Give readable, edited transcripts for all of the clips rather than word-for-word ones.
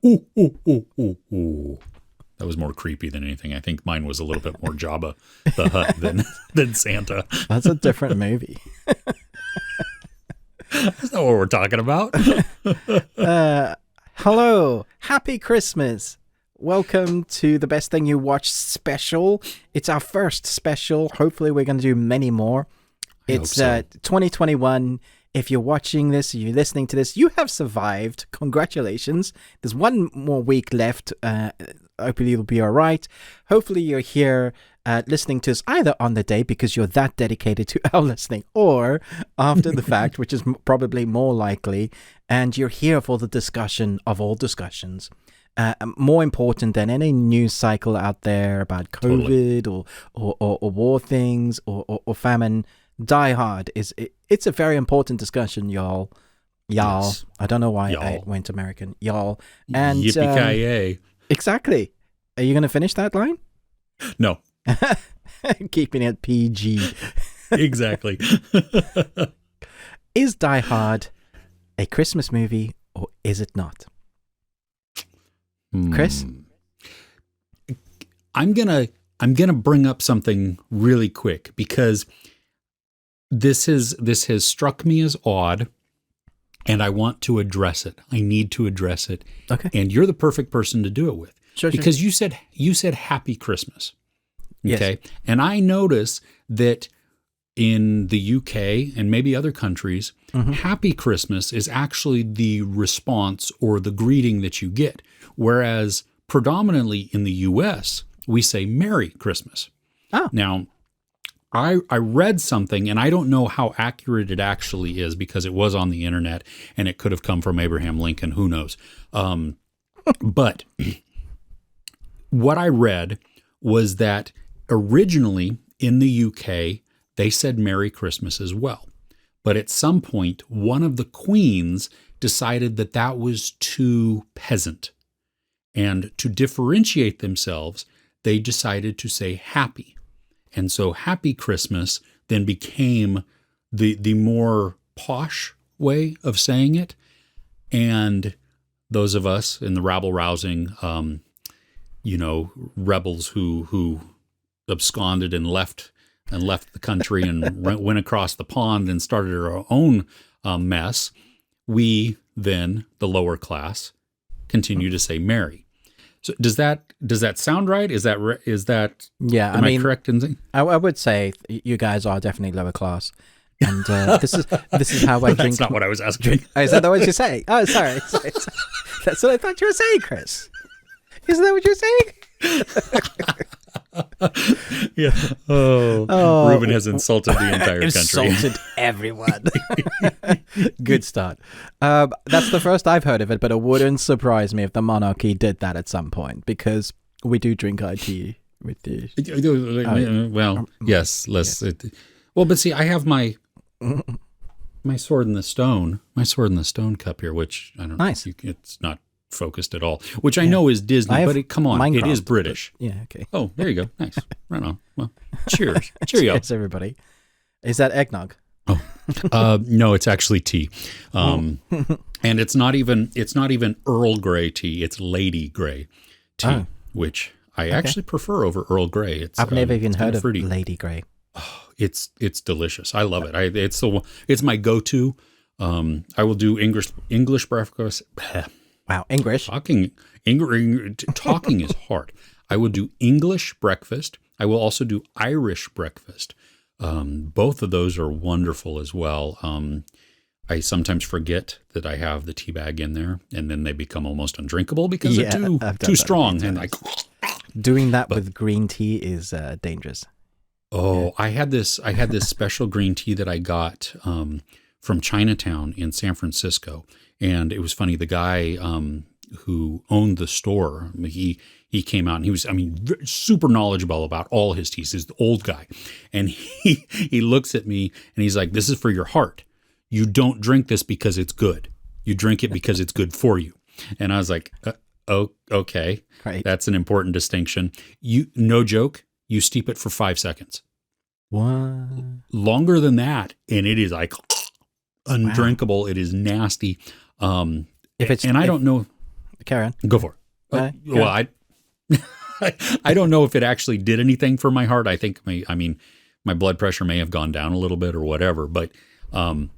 Ooh, ooh, ooh, ooh, ooh. That was more creepy than anything. I think mine was a little bit more Jabba the Hutt than Santa. That's a different movie. That's not what we're talking about. Hello, happy Christmas. Welcome to the Best Thing You Watched special. It's our first special. Hopefully we're going to do many more. It's 2021. If you're watching this, you're listening to this, you have survived. Congratulations. There's one more week left. Hopefully you'll be all right. Hopefully you're here listening to us either on the day because you're that dedicated to our listening, or after the fact, which is probably more likely, and you're here for the discussion of all discussions. More important than any news cycle out there about COVID or war things or famine. Die Hard it's a very important discussion, y'all. Yes. I don't know why I went American, y'all. And yippee-ki-yay. Exactly. Are you going to finish that line? No. Keeping it PG. Exactly. Is Die Hard a Christmas movie or is it not? Chris? I'm gonna bring up something really quick because this has struck me as odd, and I want to address it. I need to address it. Okay. And you're the perfect person to do it with. Sure. Because you said Happy Christmas. Okay. Yes. And I notice that in the UK and maybe other countries, Happy Christmas is actually the response or the greeting that you get. Whereas predominantly in the US, we say Merry Christmas. Oh. Now, I read something, and I don't know how accurate it actually is because it was on the internet and it could have come from Abraham Lincoln. Who knows? But what I read was that originally in the UK, they said Merry Christmas as well. But at some point, one of the queens decided that that was too peasant. And to differentiate themselves, they decided to say happy. And so Happy Christmas then became the more posh way of saying it. And those of us in the rabble-rousing, rebels who absconded and left the country and went across the pond and started our own mess, we then, the lower class, continue to say Merry. So does that sound right? Is that yeah? Am I correct in saying? I would say you guys are definitely lower class, and this is how I drink. That's not what I was asking. Is that what you're saying? Oh, sorry. That's what I thought you were saying, Chris. Isn't that what you're saying? Yeah. Oh, Ruben has insulted the entire country. Insulted everyone. Good start. That's the first I've heard of it, but it wouldn't surprise me if the monarchy did that at some point because we do drink IT with the. Yes. Let's. Yeah. But see, I have my sword in the stone cup here, which I don't. Nice. It's not focused at all, which I know is Disney, but come on, Minecraft, it is British. Yeah, okay. Oh, there you go. Nice. Right on. Well, cheers. Cheerio. Cheers, everybody. Is that eggnog? Oh, no, it's actually tea. And it's not even Earl Grey tea. It's Lady Grey tea, which I actually prefer over Earl Grey. I've never even heard of fruity. Lady Grey. Oh, it's delicious. I love it. It's my go-to. I will do English breakfast. Wow, English. Talking is hard. I will do English breakfast. I will also do Irish breakfast. Both of those are wonderful as well. I sometimes forget that I have the tea bag in there, and then they become almost undrinkable because they're too strong. And doing that with green tea is dangerous. Oh, yeah. I had this special green tea that I got from Chinatown in San Francisco. And it was funny, the guy who owned the store, he came out and he was, super knowledgeable about all his teas. He's the old guy. And he looks at me and he's like, this is for your heart. You don't drink this because it's good. You drink it because it's good for you. And I was like, oh, okay. Right. That's an important distinction. No joke, you steep it for 5 seconds. What? Longer than that. And it is like undrinkable. Wow. It is nasty. I don't know. carry on. Go for it. Go Well, I don't know if it actually did anything for my heart. I think my blood pressure may have gone down a little bit or whatever, but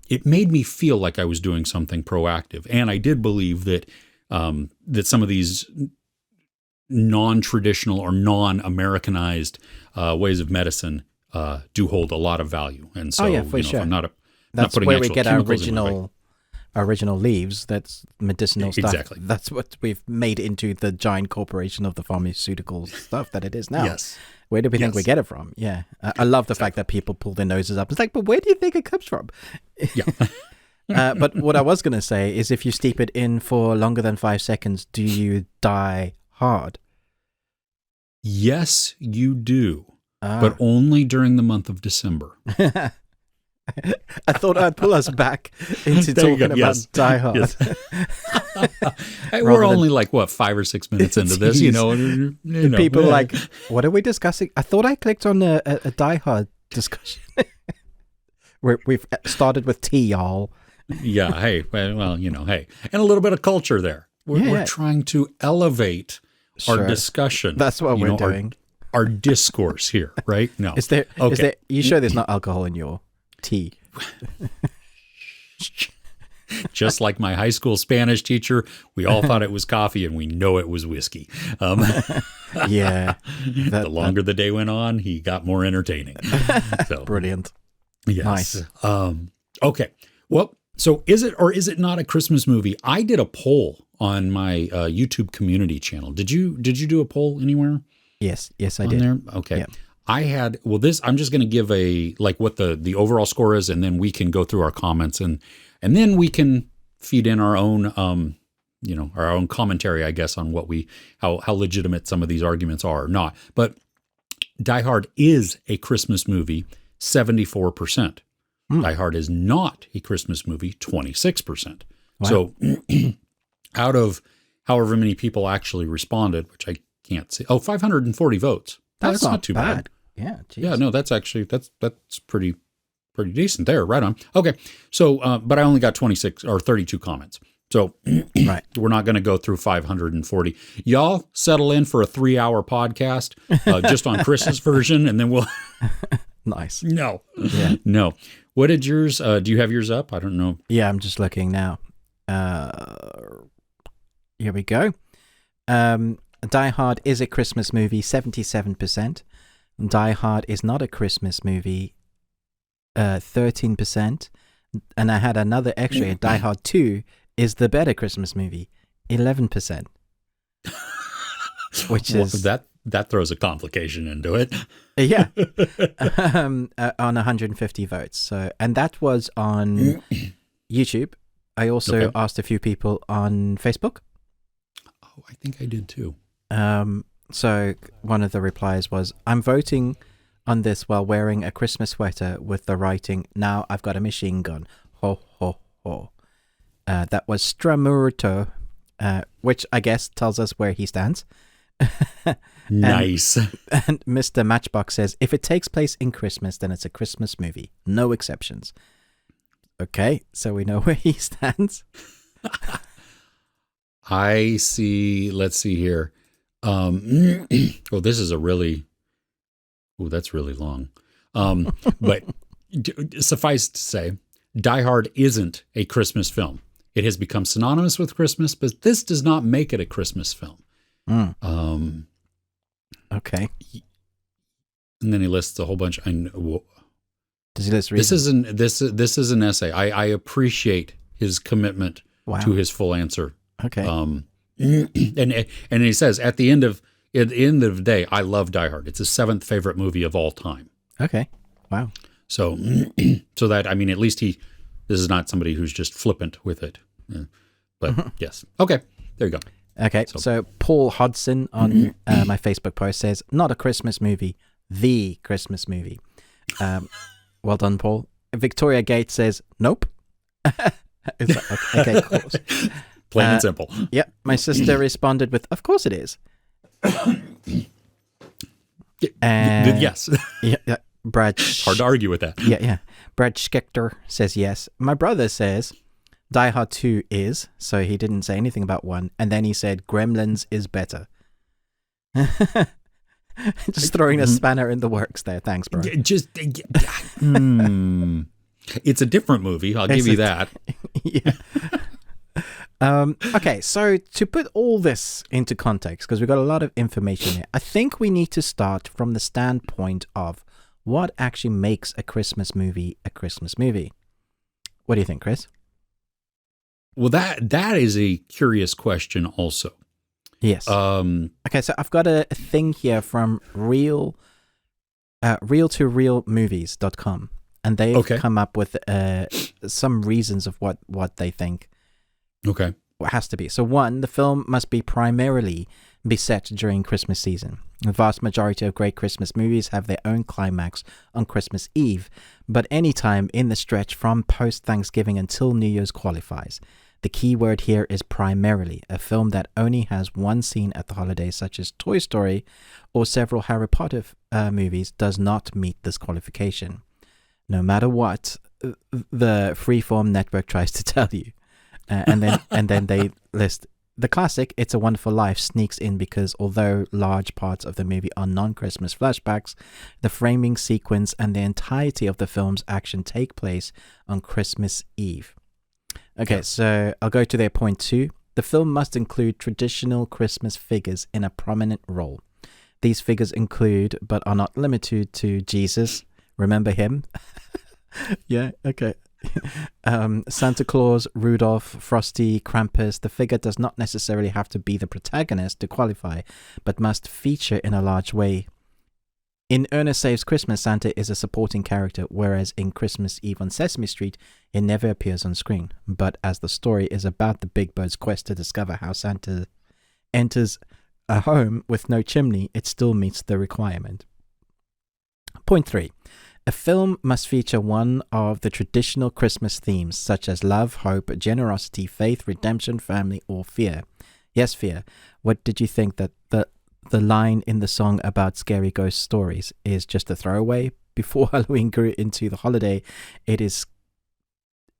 it made me feel like I was doing something proactive. And I did believe that that some of these non-traditional or non-Americanized ways of medicine do hold a lot of value. And so, for sure. if I'm not That's putting where we actual get our chemicals in my body. original leaves. That's medicinal stuff. Exactly. That's what we've made into the giant corporation of the pharmaceutical stuff that it is now. Yes. Where do we think we get it from? Yeah. I love the fact that people pull their noses up. It's like, but where do you think it comes from? Yeah. But what I was going to say is if you steep it in for longer than 5 seconds, do you die hard? Yes, you do, but only during the month of December. I thought I'd pull us back into There you talking go. about Yes. Die Hard. Yes. Hey, Rather we're than- only like, 5 or 6 minutes into this, you know. People are like, what are we discussing? I thought I clicked on a Die Hard discussion. We've started with tea, y'all. Yeah, hey, well, hey. And a little bit of culture there. We're trying to elevate Sure. our discussion. That's what we're our- doing. Our discourse here, right? No. Is there? Okay. You sure there's not alcohol in your tea? Just like my high school Spanish teacher, we all thought it was coffee and we know it was whiskey. Yeah. The longer the day went on, he got more entertaining. So, Brilliant. yes. Nice. Okay. Well, so is it or is it not a Christmas movie? I did a poll on my YouTube community channel. Did you do a poll anywhere? Yes, I On did. there? Okay. Yeah. I had, I'm just going to give what the overall score is, and then we can go through our comments and then we can feed in our own, our own commentary, I guess, on how legitimate some of these arguments are or not. But Die Hard is a Christmas movie, 74%. Die Hard is not a Christmas movie, 26%. Wow. So out of however many people actually responded, which I can't see. 540 votes. That's not too bad. Yeah. Geez. Yeah, no, that's actually that's pretty decent there. Right on. Okay. So, but I only got 26 or 32 comments. So Right. we're not going to go through 540. Y'all settle in for a 3-hour podcast just on Chris's version, and then we'll. Nice. No. Yeah. No. What did yours? Do you have yours up? I don't know. Yeah, I'm just looking now. Here we go. Die Hard is a Christmas movie, 77%. Die Hard is not a Christmas movie, 13%. And I had another extra. Die Hard 2 is the better Christmas movie, 11%. Which is that throws a complication into it. yeah, on 150 votes. So, and that was on YouTube. I also asked a few people on Facebook. Oh, I think I did too. So one of the replies was, "I'm voting on this while wearing a Christmas sweater with the writing, 'Now I've got a machine gun.' Ho ho ho." That was Stramurto, which I guess tells us where he stands. Nice. And Mr. Matchbox says, if it takes place in Christmas, then it's a Christmas movie. No exceptions. Okay, so we know where he stands. I see. Let's see here. This is that's really long. But suffice to say, Die Hard isn't a Christmas film. It has become synonymous with Christmas, but this does not make it a Christmas film. Okay. And then he lists a whole bunch. Does he list reasons? This is an essay. I appreciate his commitment to his full answer. Okay. And he says at the end of the day, I love Die Hard. It's his 7th favorite movie of all time. Okay. Wow. So that, I mean, at least this is not somebody who's just flippant with it. But yes. Okay. There you go. Okay. So Paul Hodson on my Facebook post says, not a Christmas movie, the Christmas movie. Well done, Paul. Victoria Gates says, nope. Okay, cool. Plain and simple. Yeah, my sister responded with, of course it is. Yes. Yeah, Brad. Hard to argue with that. Yeah. Brad Schechter says yes. My brother says, Die Hard 2 is, so he didn't say anything about 1. And then he said Gremlins is better. Just throwing a spanner in the works there. Thanks, bro. It's a different movie. I'll give you that. Yeah. Okay, so to put all this into context, because we've got a lot of information here, I think we need to start from the standpoint of what actually makes a Christmas movie a Christmas movie. What do you think, Chris? Well, that is a curious question also. Yes. Okay, so I've got a thing here from realtorealmovies.com, and they've come up with some reasons of what they think. Okay. What has to be. So 1, the film must primarily be set during Christmas season. The vast majority of great Christmas movies have their own climax on Christmas Eve, but any time in the stretch from post-Thanksgiving until New Year's qualifies. The key word here is primarily. A film that only has one scene at the holidays, such as Toy Story or several Harry Potter movies, does not meet this qualification. No matter what the Freeform network tries to tell you. And then they list the classic It's a Wonderful Life sneaks in because although large parts of the movie are non-Christmas flashbacks, the framing sequence and the entirety of the film's action take place on Christmas Eve. Okay, so I'll go to their point 2. The film must include traditional Christmas figures in a prominent role. These figures include, but are not limited to, Jesus. Remember him? Yeah, okay. Santa Claus, Rudolph, Frosty, Krampus. The figure does not necessarily have to be the protagonist to qualify, but must feature in a large way. In Ernest Saves Christmas, Santa is a supporting character, whereas in Christmas Eve on Sesame Street, it never appears on screen. But as the story is about the Big Bird's quest to discover how Santa enters a home with no chimney, it still meets the requirement. Point 3. A film must feature one of the traditional Christmas themes, such as love, hope, generosity, faith, redemption, family, or fear. Yes, fear. What did you think that the line in the song about scary ghost stories is just a throwaway? Before Halloween grew into the holiday, it is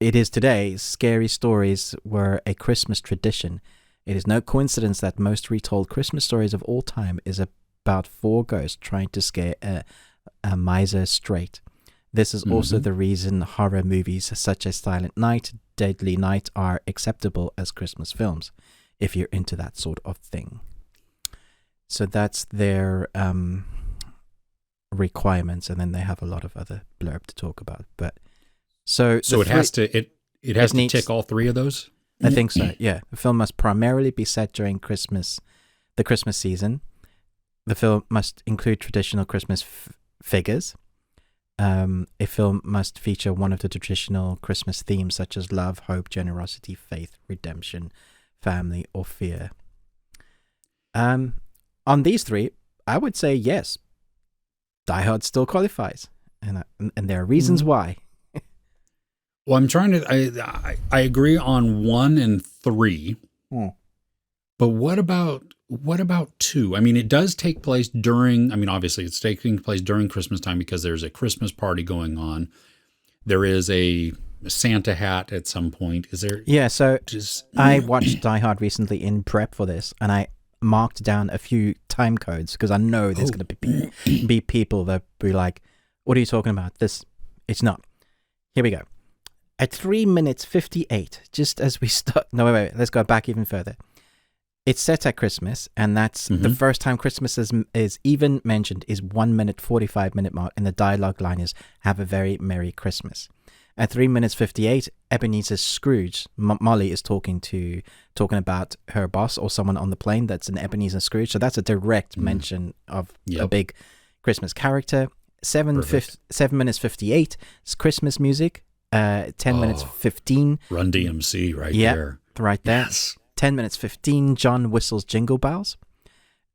today. Scary stories were a Christmas tradition. It is no coincidence that most retold Christmas stories of all time is about 4 ghosts trying to scare a miser straight. This is also the reason horror movies such as Silent Night, Deadly Night are acceptable as Christmas films, if you're into that sort of thing. So that's their requirements, and then they have a lot of other blurb to talk about. But so it has to tick all 3 of those. I think so. Yeah, the film must primarily be set during the Christmas season. The film must include traditional Christmas figures. A film must feature one of the traditional Christmas themes, such as love, hope, generosity, faith, redemption, family, or fear. On these 3, I would say yes. Die Hard still qualifies, and there are reasons why. Well, I'm trying to. I agree on 1 and 3, but what about 2? I mean, it does take place during. I mean, obviously, it's taking place during Christmas time because there's a Christmas party going on. There is a Santa hat at some point. Is there? Yeah. So I watched Die Hard recently in prep for this, and I marked down a few time codes because I know there's going to be people that be like, "What are you talking about? This, it's not." Here we go. At 3 minutes 58, just as we start. No, wait. Let's go back even further. It's set at Christmas, and that's the first time Christmas is even mentioned is 1 minute 45 minute mark, and the dialogue line is "Have a very Merry Christmas." At 3 minutes 58, Ebenezer Scrooge, Molly is talking about her boss or someone on the plane that's an Ebenezer Scrooge. So that's a direct mention of a big Christmas character. 7 minutes 58 is Christmas music. 10 minutes 15. Run DMC there. Right there. Yes. 10 minutes 15, John whistles Jingle Bells.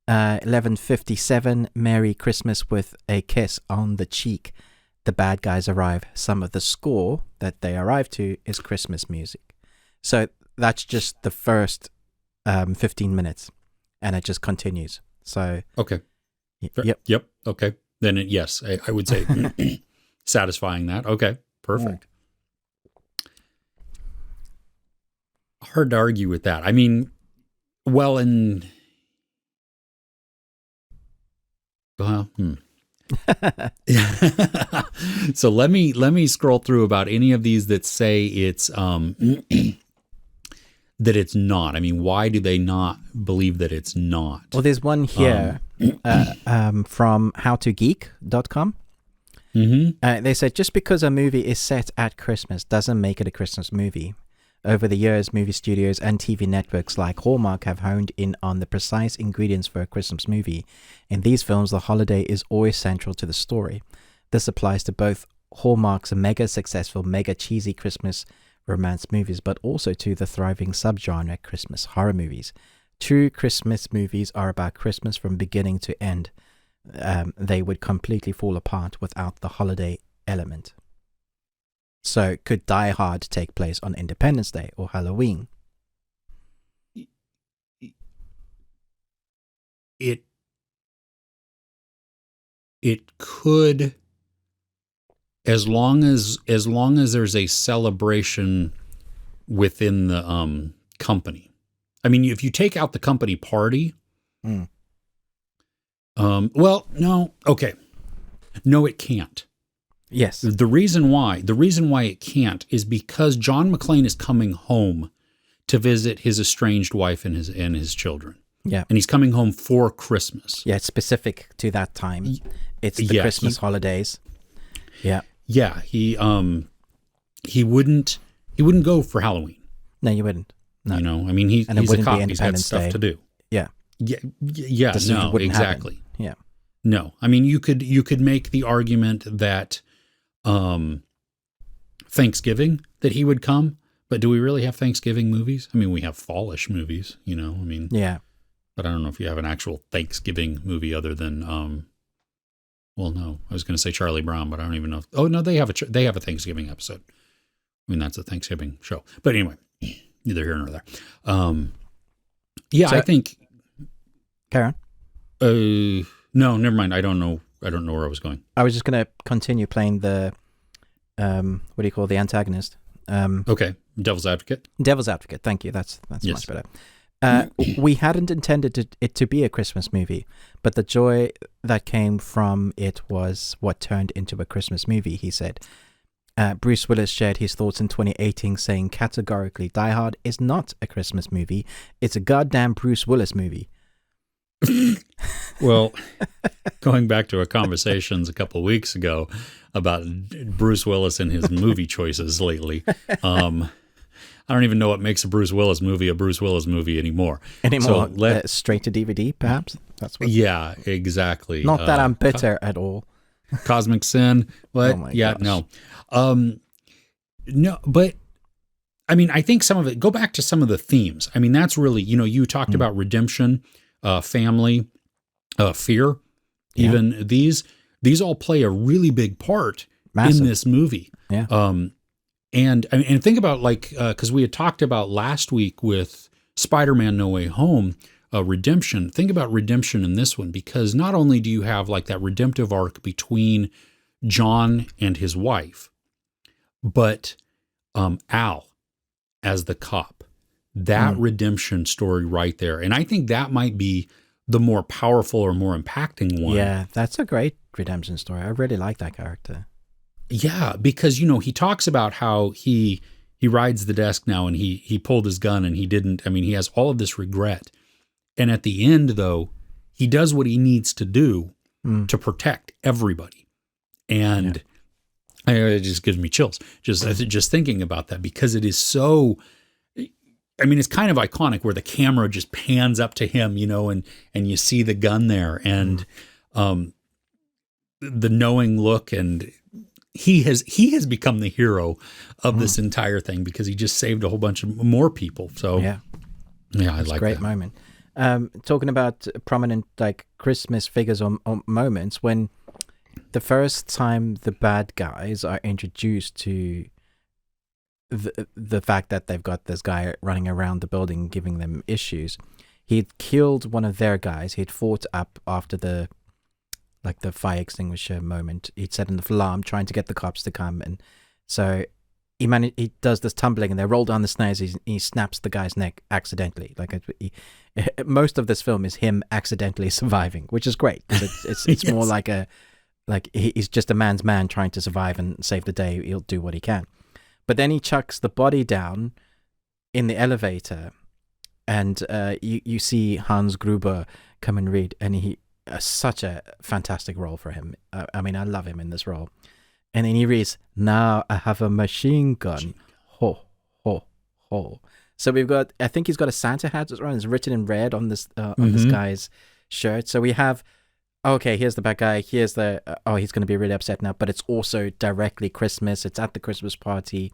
11:57, Merry Christmas with a kiss on the cheek. The bad guys arrive. Some of the score that they arrive to is Christmas music. So that's just the first 15 minutes, and it just continues. So okay. Yep. Okay. Then yes, I would say satisfying that. Okay. Perfect. hard to argue with that. I mean, well, and well, so let me scroll through about any of these that say it's that it's not. I mean, why do they not believe that it's not? Well, there's one here from howtogeek.com. They said, just because a movie is set at Christmas doesn't make it a Christmas movie. Over the years, movie studios and TV networks like Hallmark have honed in on the precise ingredients for a Christmas movie. In these films, the holiday is always central to the story. This applies to both Hallmark's mega successful, mega cheesy Christmas romance movies, but also to the thriving subgenre Christmas horror movies. True Christmas movies are about Christmas from beginning to end. They would completely fall apart without the holiday element. So could Die Hard take place on Independence Day or Halloween? It could, as long as there's a celebration within the company. I mean, if you take out the company party, well, no, okay, no, it can't. Yes. The reason why it can't is because John McClane is coming home to visit his estranged wife and his children. Yeah. And he's coming home for Christmas. Yeah, it's specific to that time. It's the Christmas holidays. Yeah. Yeah, he wouldn't go for Halloween. No, you wouldn't. No. You know, I mean, he's a cop. He's got stuff to do. Yeah. Yeah, no, exactly. Happen. Yeah. No, I mean, you could make the argument that Thanksgiving, that he would come, but do we really have Thanksgiving movies? I mean, we have fallish movies, you know, I mean, yeah, but I don't know if you have an actual Thanksgiving movie other than, well, no, I was going to say Charlie Brown, but I don't even know. Oh no, they have a Thanksgiving episode. I mean, that's a Thanksgiving show, but anyway, neither here nor there. Yeah, so, I think. Karen? No, never mind. I don't know where I was going. I was just going to continue playing the, what do you call the antagonist? Okay, Devil's Advocate. Devil's Advocate. Thank you. That's yes. Much better. We hadn't intended it to be a Christmas movie, but the joy that came from it was what turned into a Christmas movie, he said. Bruce Willis shared his thoughts in 2018, saying categorically, Die Hard is not a Christmas movie. It's a goddamn Bruce Willis movie. Well, going back to our conversations a couple of weeks ago about Bruce Willis and his movie choices lately, I don't even know what makes a Bruce Willis movie anymore. So straight to DVD, perhaps? That's what. Yeah, exactly. Not that I'm bitter at all. Cosmic Sin. What? Oh yeah, gosh. No. No, but I mean, I think some of it, go back to some of the themes. I mean, that's really, you know, you talked about redemption, family, fear, even these all play a really big part in this movie. Yeah. And think about because we had talked about last week with Spider-Man No Way Home, redemption. Think about redemption in this one, because not only do you have like that redemptive arc between John and his wife, but Al as the cop, that redemption story right there. And I think that might be the more powerful or more impacting one. Yeah, that's a great redemption story. I really like that character. Yeah, because, you know, he talks about how he rides the desk now and he pulled his gun and he didn't. I mean, he has all of this regret. And at the end, though, he does what he needs to do to protect everybody. And it just gives me chills just thinking about that, because it is so, I mean, it's kind of iconic where the camera just pans up to him, you know, and you see the gun there and the knowing look, and he has become the hero of this entire thing because he just saved a whole bunch of more people. So yeah, I like that. Great moment. Talking about prominent like Christmas figures or moments, when the first time the bad guys are introduced to the fact that they've got this guy running around the building giving them issues, he'd killed one of their guys. He'd fought up after the fire extinguisher moment. He'd set an alarm trying to get the cops to come, and so he does this tumbling, and they roll down the stairs. He snaps the guy's neck accidentally. Like most of this film is him accidentally surviving, which is great because it's Yes. more like he's just a man's man trying to survive and save the day. He'll do what he can, but then he chucks the body down in the elevator, and you see Hans Gruber come and read, and he such a fantastic role for him. I mean, I love him in this role. And then he reads, "Now I have a machine gun." Ho, ho, ho. So we've got, I think he's got a Santa hat as well. It's written in red on this guy's shirt. So we have, okay, here's the bad guy. Here's the, he's going to be really upset now. But it's also directly Christmas. It's at the Christmas party.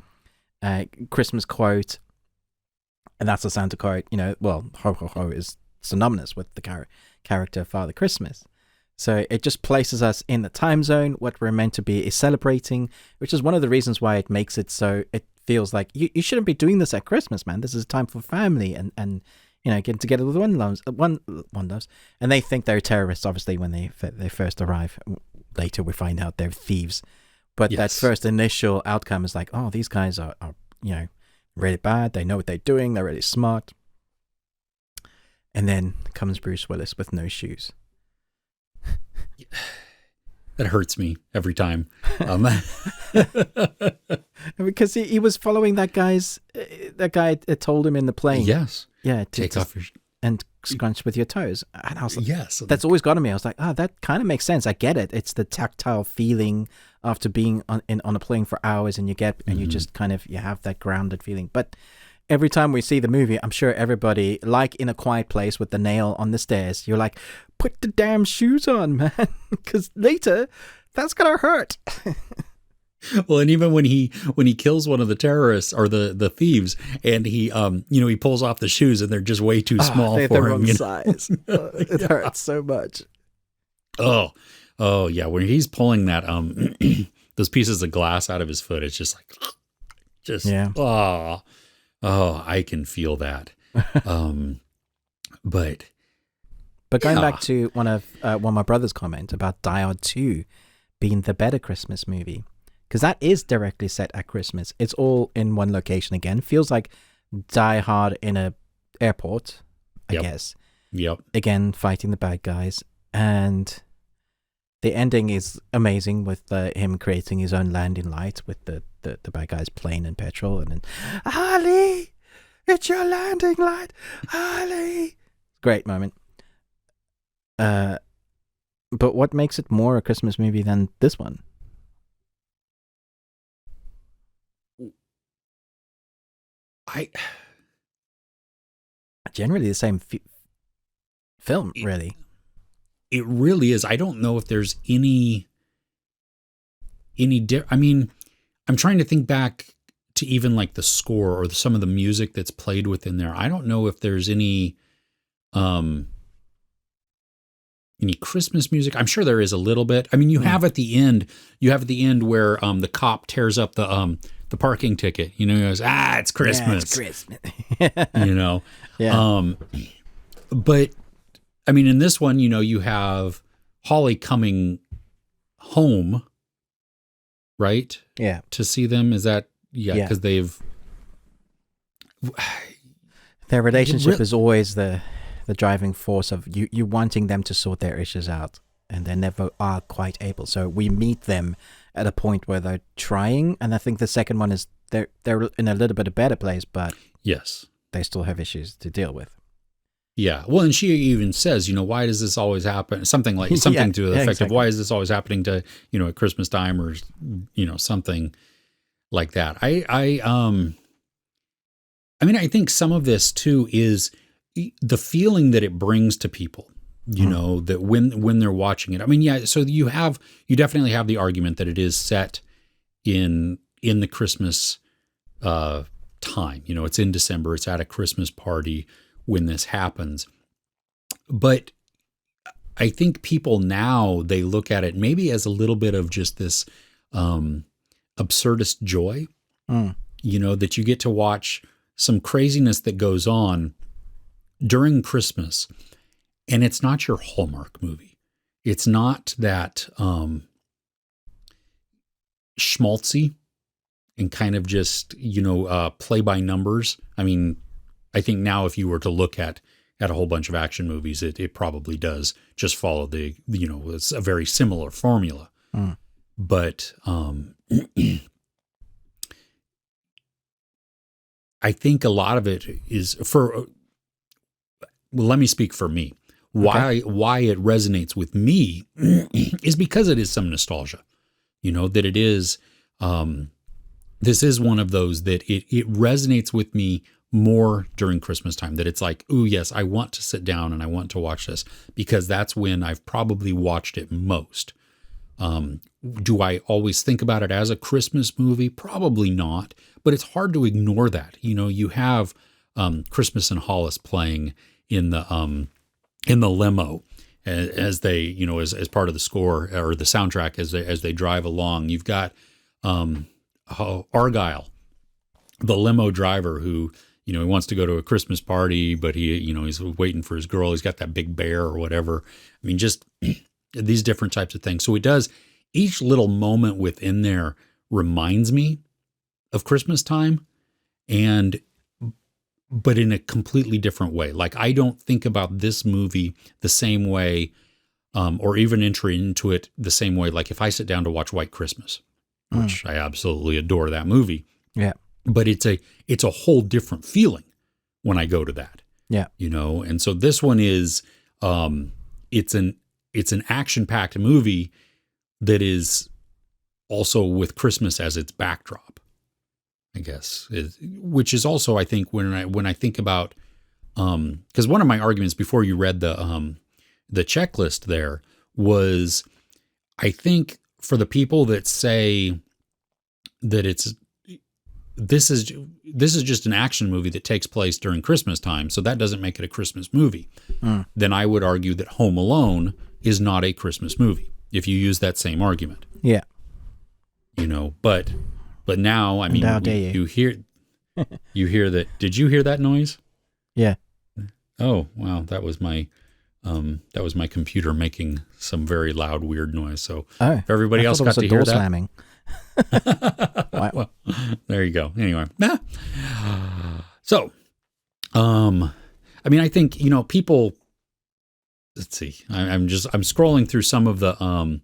Christmas quote. And that's a Santa quote. You know, well, ho, ho, ho is synonymous with the character Father Christmas. So it just places us in the time zone. What we're meant to be is celebrating, which is one of the reasons why it makes it so it feels like you shouldn't be doing this at Christmas, man. This is a time for family and you know, getting together with one loves. And they think they're terrorists, obviously, when they first arrive. Later we find out they're thieves. But that first initial outcome is like, oh, these guys are you know, really bad. They know what they're doing. They're really smart. And then comes Bruce Willis with no shoes. That hurts me every time. Because he was following that guy told him in the plane. Yes. Yeah. Take off your... And scrunch with your toes. And I was like, yes. That's always gotten me. I was like, that kind of makes sense. I get it. It's the tactile feeling after being on a plane for hours, and you just kind of, you have that grounded feeling. But every time we see the movie, I'm sure everybody, like in A Quiet Place with the nail on the stairs, you're like, put the damn shoes on, man, because later that's gonna hurt. Well, and even when he kills one of the terrorists or the thieves, and he you know, he pulls off the shoes and they're just way too small they're for the him. wrong size. It hurts so much. Oh yeah, when he's pulling that those pieces of glass out of his foot, it's just like, oh, I can feel that. But going back to one of my brother's comment about Die Hard 2 being the better Christmas movie, because that is directly set at Christmas. It's all in one location again. Feels like Die Hard in a airport, I guess. Yep. Again, fighting the bad guys. And the ending is amazing with him creating his own landing light with the bad guys' plane and petrol. And then, Ali, it's your landing light, Ali. Great moment. But what makes it more a Christmas movie than this one? Generally the same film, really. It really is. I don't know if there's any I mean, I'm trying to think back to even like the score or some of the music that's played within there. I don't know if there's any Christmas music. I'm sure there is a little bit. I mean, you have at the end where the cop tears up the parking ticket. You know, he goes, it's Christmas. Yeah, it's Christmas. You know? Yeah. But I mean, in this one, you know, you have Holly coming home, right? Yeah. To see them. Is that, because they've... Their relationship is always the driving force of you wanting them to sort their issues out, and they never are quite able. So we meet them at a point where they're trying, and I think the second one is they're in a little bit of better place, but yes, they still have issues to deal with. Yeah. Well, and she even says, you know, why does this always happen? Something to the effect of, why is this always happening to, you know, at Christmas time, or, you know, something like that. I mean, I think some of this too is the feeling that it brings to people, you know, that when they're watching it. I mean, so you definitely have the argument that it is set in the Christmas time. You know, it's in December, it's at a Christmas party when this happens. But I think people now, they look at it maybe as a little bit of just this absurdist joy, you know, that you get to watch some craziness that goes on during Christmas. And it's not your Hallmark movie. It's not that schmaltzy. and kind of just, play by numbers. I mean, I think now if you were to look at a whole bunch of action movies, it probably does just follow it's a very similar formula. But I think a lot of it is let me speak for me. Why it resonates with me is because it is some nostalgia, that it is, this is one of those that it resonates with me more during Christmas time, that it's like, ooh, yes, I want to sit down and I want to watch this because that's when I've probably watched it most. Do I always think about it as a Christmas movie? Probably not, but it's hard to ignore that. You have Christmas in Hollis playing in the limo as they, as part of the score or the soundtrack as they drive along. You've got Argyle, the limo driver who, he wants to go to a Christmas party, but he's waiting for his girl. He's got that big bear or whatever. I mean, just these different types of things. So it does, each little moment within there reminds me of Christmas time, but in a completely different way. Like, I don't think about this movie the same way, or even enter into it the same way. Like if I sit down to watch White Christmas, which I absolutely adore that movie. Yeah. But it's a whole different feeling when I go to that. Yeah. And so this one is, it's an action-packed movie that is also with Christmas as its backdrop, I guess, which is also, I think, when I think about, because one of my arguments before you read the checklist there was, I think for the people that say that this is just an action movie that takes place during Christmas time, so that doesn't make it a Christmas movie. Then I would argue that Home Alone is not a Christmas movie, if you use that same argument. Yeah. But now, I mean, you hear that. Did you hear that noise? Yeah. Oh, wow. That was my computer making some very loud, weird noise. So if everybody else got to hear that. Slamming. Wow. Well, there you go. Anyway. So, I mean, I think, people, let's see, I'm scrolling through some of the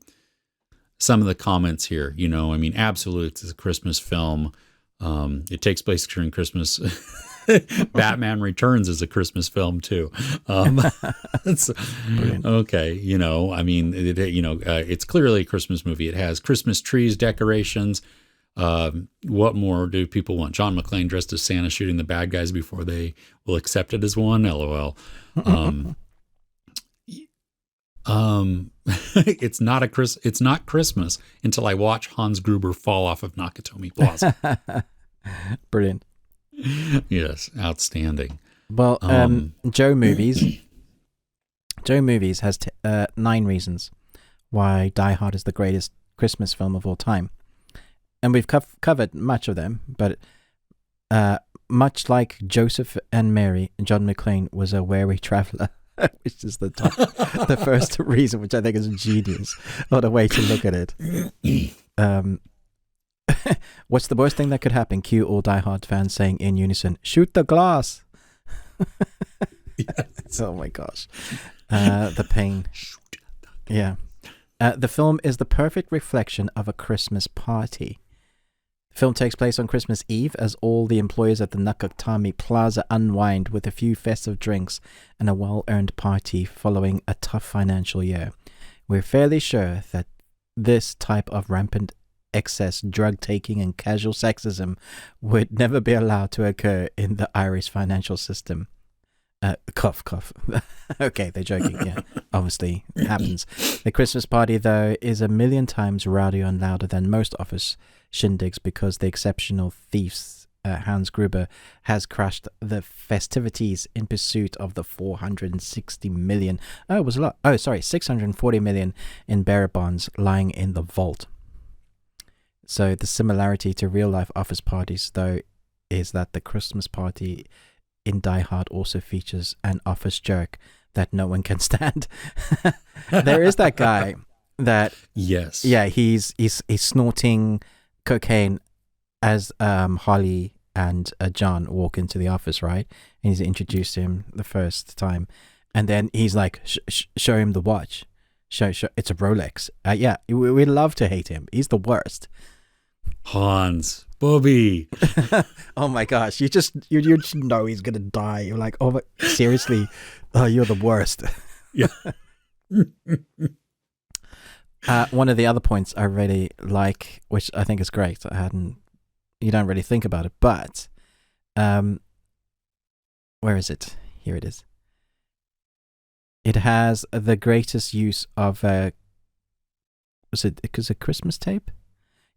comments here, I mean, absolutely, it's a Christmas film. It takes place during Christmas. Batman Returns is a Christmas film too. It's okay. I mean, it's clearly a Christmas movie. It has Christmas trees, decorations. What more do people want? John McClane dressed as Santa shooting the bad guys before they will accept it as one. LOL. It's not Christmas until I watch Hans Gruber fall off of Nakatomi Plaza. Brilliant. Yes, outstanding. Well, Joe Movies has 9 reasons why Die Hard is the greatest Christmas film of all time. And we've covered much of them, but much like Joseph and Mary, John McClane was a wary traveler, which is the first reason, which I think is genius. What a way to look at it. What's the worst thing that could happen? Cue all Die Hard fans saying in unison, "Shoot the glass." Yes. Oh my gosh. The pain. Yeah. The film is the perfect reflection of a Christmas party. The film takes place on Christmas Eve as all the employees at the Nakatomi Plaza unwind with a few festive drinks and a well-earned party following a tough financial year. We're fairly sure that this type of rampant excess drug taking and casual sexism would never be allowed to occur in the Irish financial system. Cough. Okay, they're joking. Yeah, obviously it happens. The Christmas party, though, is a million times rowdier and louder than most office shindigs because the exceptional thieves, Hans Gruber, has crashed the festivities in pursuit of the 460 million. Oh, it was a lot. Oh, sorry, 640 million in bearer bonds lying in the vault. So the similarity to real-life office parties, though, is that the Christmas party in Die Hard also features an office jerk that no one can stand. There is that guy that... Yes. Yeah, he's snorting cocaine as Holly and John walk into the office, right? And he's introduced to him the first time, and then he's like, show him the watch. Show, it's a Rolex. Yeah, we love to hate him. He's the worst. Hans, Bobby. Oh my gosh, you just know he's gonna die. You're like, oh, seriously? Oh, you're the worst. Yeah. One of the other points I really like, which I think is great, you don't really think about it, but where is it? Here it is. It has the greatest use of was it because of Christmas tape?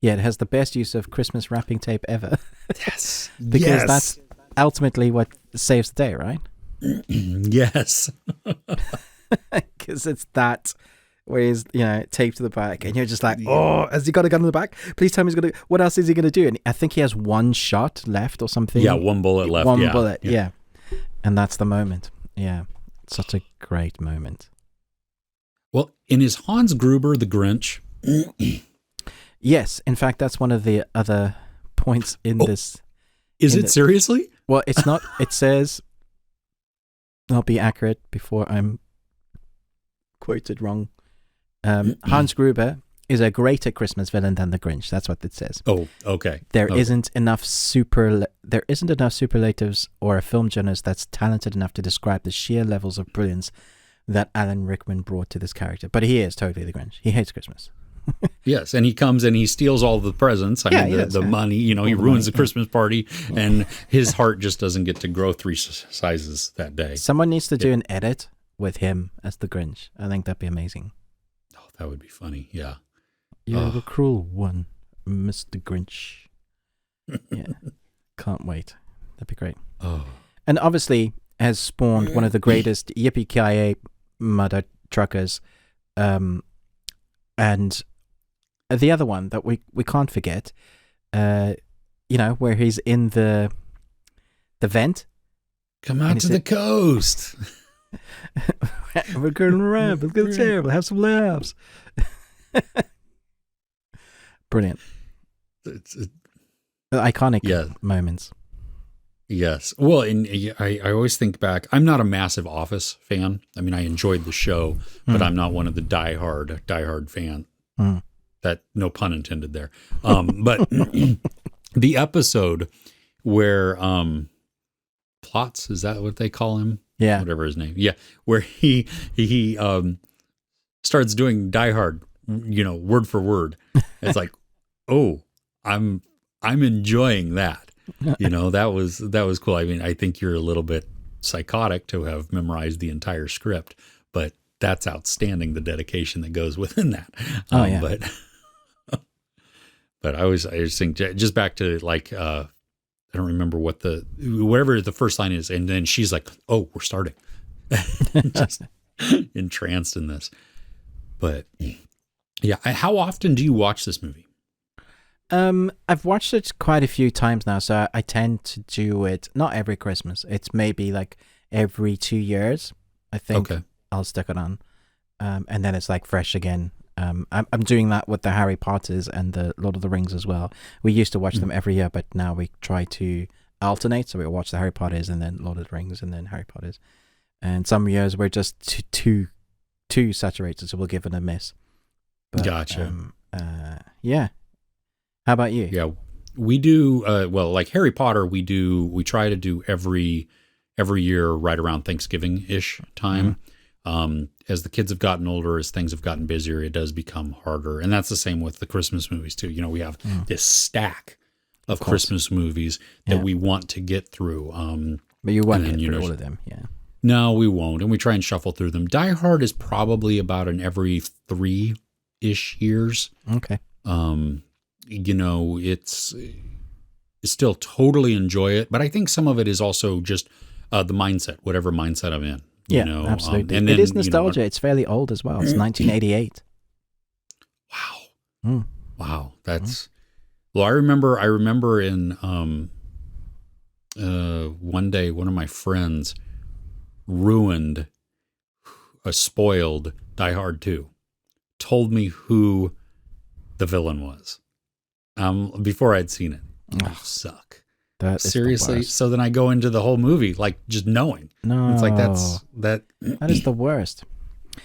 Yeah, it has the best use of Christmas wrapping tape ever. Yes. Because that's ultimately what saves the day, right? Yes. Because it's that where he's, taped to the back, and you're just like, oh, has he got a gun in the back? Please tell me what else is he going to do? And I think he has one shot left or something. Yeah, one bullet left. One bullet, yeah. And that's the moment. Yeah. Such a great moment. Well, and is Hans Gruber the Grinch? Yes. In fact, that's one of the other points in this. Is it seriously? Well, it's not. It says, I'll be accurate before I'm quoted wrong. Hans Gruber is a greater Christmas villain than the Grinch. That's what it says. Oh, okay. There isn't enough superlatives or a film journalist that's talented enough to describe the sheer levels of brilliance that Alan Rickman brought to this character. But he is totally the Grinch. He hates Christmas. Yes, and he comes and he steals all the presents. The money, he ruins the Christmas party, and his heart just doesn't get to grow 3 sizes that day. Someone needs to do an edit with him as the Grinch. I think that'd be amazing. Oh, that would be funny, yeah. You're the cruel one, Mr. Grinch. Yeah. Can't wait. That'd be great. Oh. And obviously has spawned one of the greatest yippee-ki-yay mother truckers. And the other one that we can't forget, where he's in the vent. Come out to the coast. We're going around. It's going to terrible. Have some laughs. Brilliant. It's iconic moments. Yes. Well, and I always think back. I'm not a massive Office fan. I mean, I enjoyed the show, but I'm not one of the diehard fan. That, no pun intended there. But the episode where Plots, is that what they call him? Yeah. Whatever his name. Yeah. Where he starts doing Die Hard, word for word. It's like, oh, I'm enjoying that. That was cool. I mean, I think you're a little bit psychotic to have memorized the entire script, but that's outstanding, the dedication that goes within that. But I just think, just back to like, I don't remember whatever the first line is. And then she's like, oh, we're starting. Just entranced in this. But yeah. How often do you watch this movie? I've watched it quite a few times now, so I tend to do it not every Christmas. It's maybe like every 2 years. I think I'll stick it on, and then it's like fresh again. I'm doing that with the Harry Potters and the Lord of the Rings as well. We used to watch them every year, but now we try to alternate. So we watch the Harry Potters and then Lord of the Rings and then Harry Potters. And some years we're just too saturated, so we'll give it a miss. But, gotcha. Yeah. How about you? Yeah, we do. Well, like Harry Potter, we try to do every year right around Thanksgiving-ish time. As the kids have gotten older, as things have gotten busier, it does become harder. And that's the same with the Christmas movies too. We have this stack of Christmas movies that we want to get through. But you won't get through all of them, yeah. No, we won't. And we try and shuffle through them. Die Hard is probably about an every 3-ish years. Okay. It's still totally enjoy it, but I think some of it is also just the mindset, whatever mindset I'm in. Absolutely. And it is nostalgia. It's fairly old as well. It's 1988. Wow. Wow. That's well. I remember in one day, one of my friends spoiled Die Hard 2. Told me who the villain was. Before I'd seen it. suck. That is the Seriously. worst. So then I go into the whole movie like just knowing. No, It's like that. that is the worst.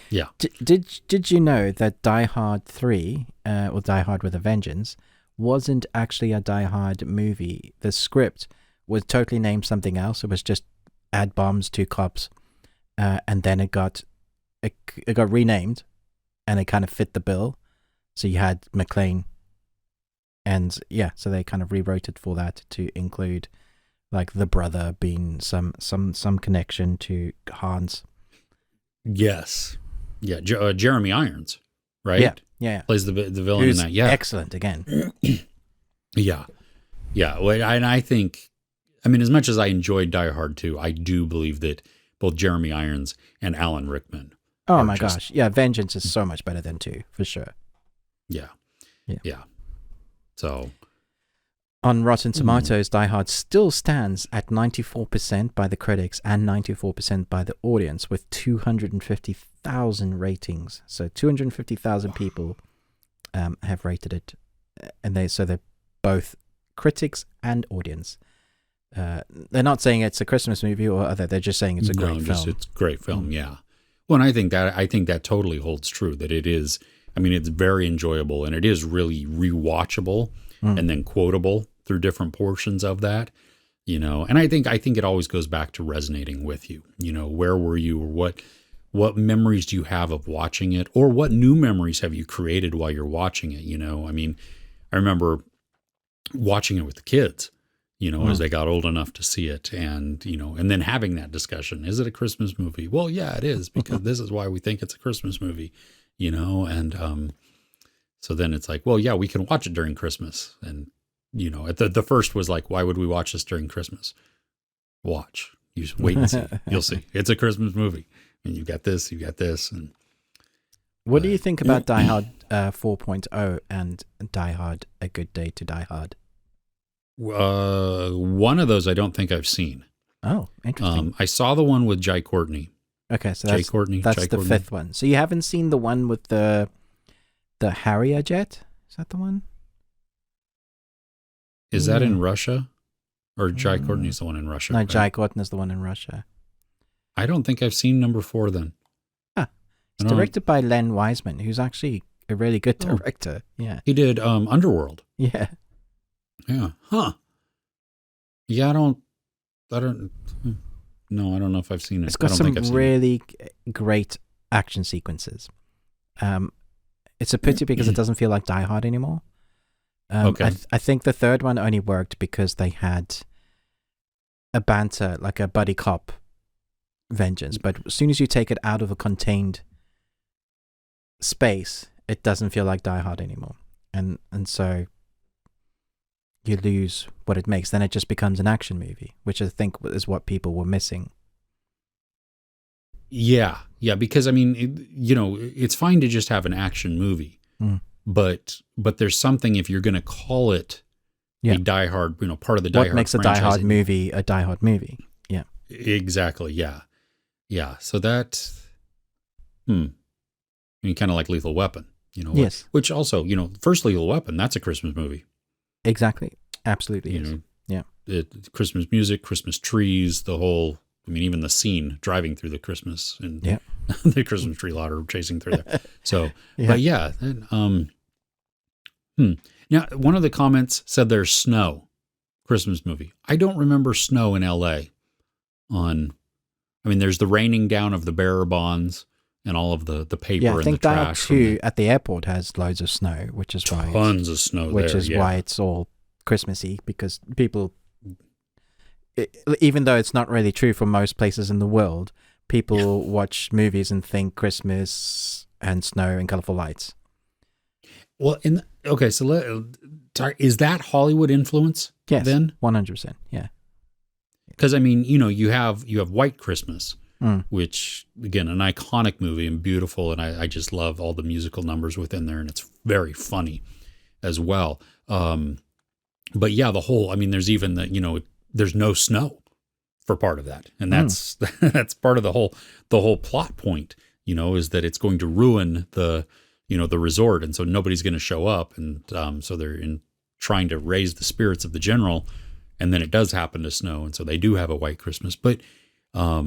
Yeah. Did you know that Die Hard 3, or Die Hard with a Vengeance, wasn't actually a Die Hard movie? The script was totally named something else. It was just add bombs to cops, and then it got renamed, and it kind of fit the bill. So you had McClane, and yeah, so they kind of rewrote it for that to include like the brother being some connection to Hans. Yes. Yeah. Jeremy Irons, right? Yeah. Plays the villain Who's in that. Yeah. excellent again. Yeah. Yeah. Well, and I think, I mean, as much as I enjoyed Die Hard 2, I do believe that both Jeremy Irons and Alan Rickman. Oh my gosh. Yeah. Vengeance is so much better than 2, for sure. Yeah. So on Rotten Tomatoes, Die Hard still stands at 94% by the critics and 94% by the audience, with 250,000 ratings. So 250,000 people have rated it, and they're both critics and audience. They're not saying it's a Christmas movie or other. They're just saying it's a great film. It's a great film. Yeah. Well, and I think that totally holds true. That it is. I mean, it's very enjoyable, and it is really rewatchable and then quotable through different portions of that, and I think it always goes back to resonating with you. Where were you, or what memories do you have of watching it, or what new memories have you created while you're watching it? I mean, I remember watching it with the kids, as they got old enough to see it, and and then having that discussion. Is it a Christmas movie? Well, yeah, it is, because this is why we think it's a Christmas movie, and so then it's like, well, yeah, we can watch it during Christmas. And, the first was like, why would we watch this during Christmas? Watch. You just wait and see. You'll see. It's a Christmas movie. And you got this. And what do you think about Die Hard 4.0 and Die Hard A Good Day to Die Hard? One of those I don't think I've seen. Oh, interesting. I saw the one with Jai Courtney. Okay, so that's the fifth one. So you haven't seen the one with the Harrier jet? Is that the one? Is that in Russia? Or Jai Courtney's the one in Russia? No, right? Jai Courtney is the one in Russia. I don't think I've seen number 4 then. It's directed by Len Wiseman, who's actually a really good director. Yeah. He did Underworld. Yeah. Yeah. Huh. Yeah, I don't know if I've seen it. It's got some really great action sequences. It's a pity because it doesn't feel like Die Hard anymore. Okay. I think the third one only worked because they had a banter, like a buddy cop vengeance. But as soon as you take it out of a contained space, it doesn't feel like Die Hard anymore. And so you lose what it makes. Then it just becomes an action movie, which I think is what people were missing. Yeah, because I mean, it's fine to just have an action movie, but there's something if you're going to call it a Die Hard, part of the Die Hard. What makes a Die Hard movie a Die Hard movie? Yeah, exactly. Yeah. So that, I mean, kind of like Lethal Weapon, yes. Which also, first Lethal Weapon, that's a Christmas movie. Exactly, absolutely. Yeah, Christmas music, Christmas trees, the whole. I mean, even the scene driving through the Christmas and the Christmas tree lot or chasing through there. So, but yeah. Now, one of the comments said there's snow Christmas movie. I don't remember snow in LA there's the raining down of the bearer bonds and all of the paper and the trash. I think Die Hard 2 at the airport has loads of snow, which is why tons of snow there. Which is why it's all Christmassy, because people... even though it's not really true for most places in the world, people watch movies and think Christmas and snow and colorful lights. Well, so is that Hollywood influence? Yes, then 100%. Yeah, because I mean, you have White Christmas, which again, an iconic movie and beautiful, and I just love all the musical numbers within there, and it's very funny as well. But yeah, there's even the there's no snow for part of that. And that's part of the whole plot point, is that it's going to ruin the resort. And so nobody's going to show up. And so they're in trying to raise the spirits of the general, and then it does happen to snow, and so they do have a white Christmas. But I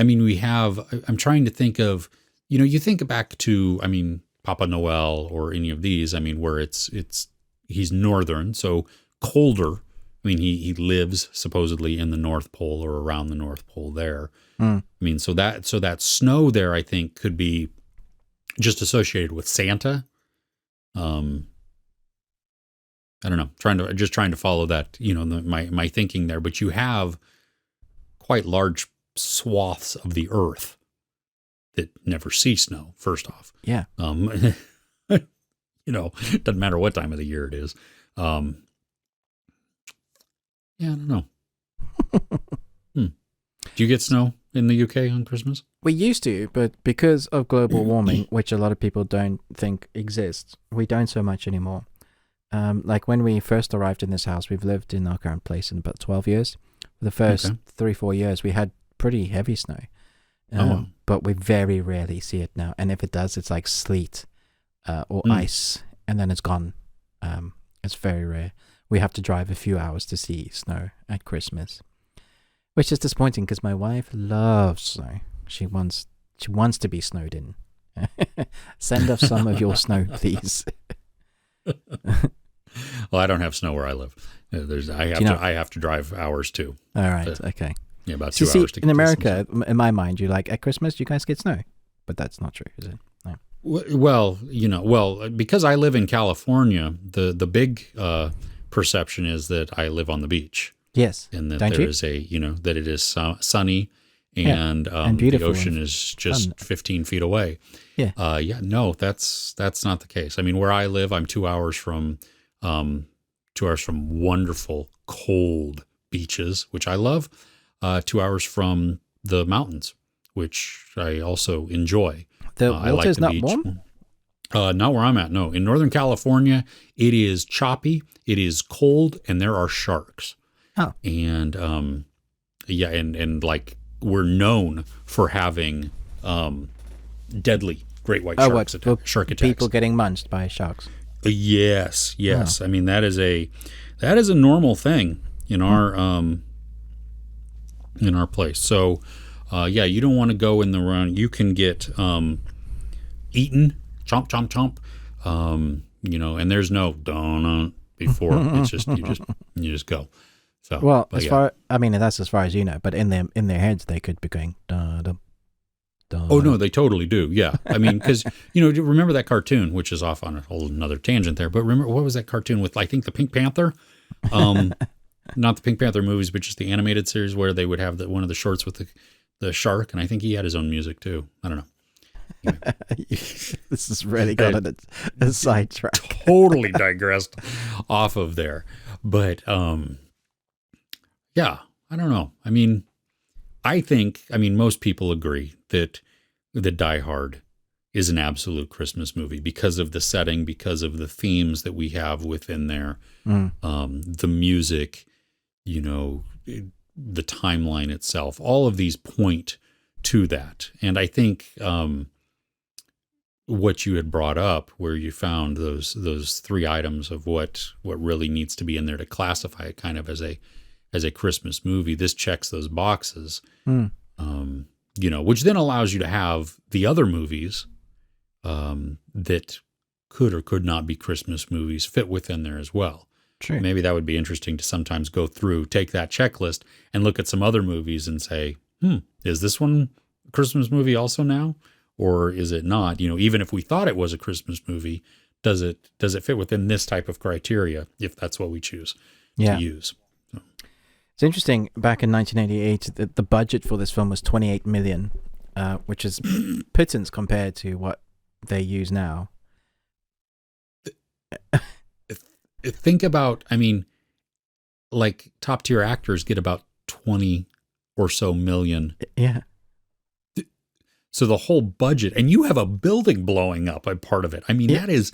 mean, I'm trying to think of, you think back to, I mean, Papa Noel or any of these, I mean, where he's northern, so colder. I mean, he lives supposedly in the North Pole or around the North Pole there. I mean, so that snow there, I think, could be just associated with Santa. I don't know, trying to follow that, my thinking there. But you have quite large swaths of the earth that never see snow, first off. Yeah. Doesn't matter what time of the year it is. Yeah, I don't know. Do you get snow in the UK on Christmas? We used to, but because of global warming, which a lot of people don't think exists, we don't so much anymore. Like when we first arrived in this house, we've lived in our current place in about 12 years. For the first 3-4 years, we had pretty heavy snow. But we very rarely see it now. And if it does, it's like sleet or ice, and then it's gone. It's very rare. We have to drive a few hours to see snow at Christmas, which is disappointing because my wife loves snow. She wants to be snowed in. Send us some of your snow, please. Well, I don't have snow where I live. I have to drive hours too. All right, okay. Yeah, about 2 hours to get in America, in my mind, you like at Christmas you guys get snow, but that's not true, is it? No. Well, because I live in California, the big perception is that I live on the beach. Yes, and that that it is sunny and the ocean is just 15 feet away. Yeah. No, that's not the case. I mean, where I live, I'm 2 hours from wonderful cold beaches, which I love. 2 hours from the mountains, which I also enjoy. The water is not beach. warm? Not where I'm at, no. In Northern California, it is choppy, it is cold, and there are sharks. Oh. And, and like we're known for having deadly great white shark attacks. People getting munched by sharks. Yes. Oh. I mean, that is a normal thing in our place. So, you don't want to go in the run. You can get eaten, chomp, chomp, chomp. And there's no donut before. It's just you just go. So, well, that's as far as you know. But in their heads, they could be going da da. Oh no, they totally do. Yeah, I mean, because remember that cartoon, which is off on a whole another tangent there. But remember, what was that cartoon with? I think the Pink Panther. Not the Pink Panther movies, but just the animated series where they would have one of the shorts with the shark, and I think he had his own music too. I don't know. Anyway. This is really got a sidetrack. Totally digressed off of there, but I don't know. I mean, most people agree that Die Hard is an absolute Christmas movie because of the setting, because of the themes that we have within there, the music, the timeline itself. All of these point to that. And I think what you had brought up, where you found those three items of what really needs to be in there to classify it kind of as a Christmas movie, this checks those boxes. Which then allows you to have the other movies that could or could not be Christmas movies fit within there as well. True. Maybe that would be interesting to sometimes go through, take that checklist and look at some other movies and say, is this one a Christmas movie also now? Or is it not? Even if we thought it was a Christmas movie, does it fit within this type of criteria if that's what we choose to use? So. It's interesting. Back in 1988, the budget for this film was $28 million, which is pittance compared to what they use now. Think about, like top tier actors get about 20 or so million. Yeah. So the whole budget, and you have a building blowing up, a part of it. That is,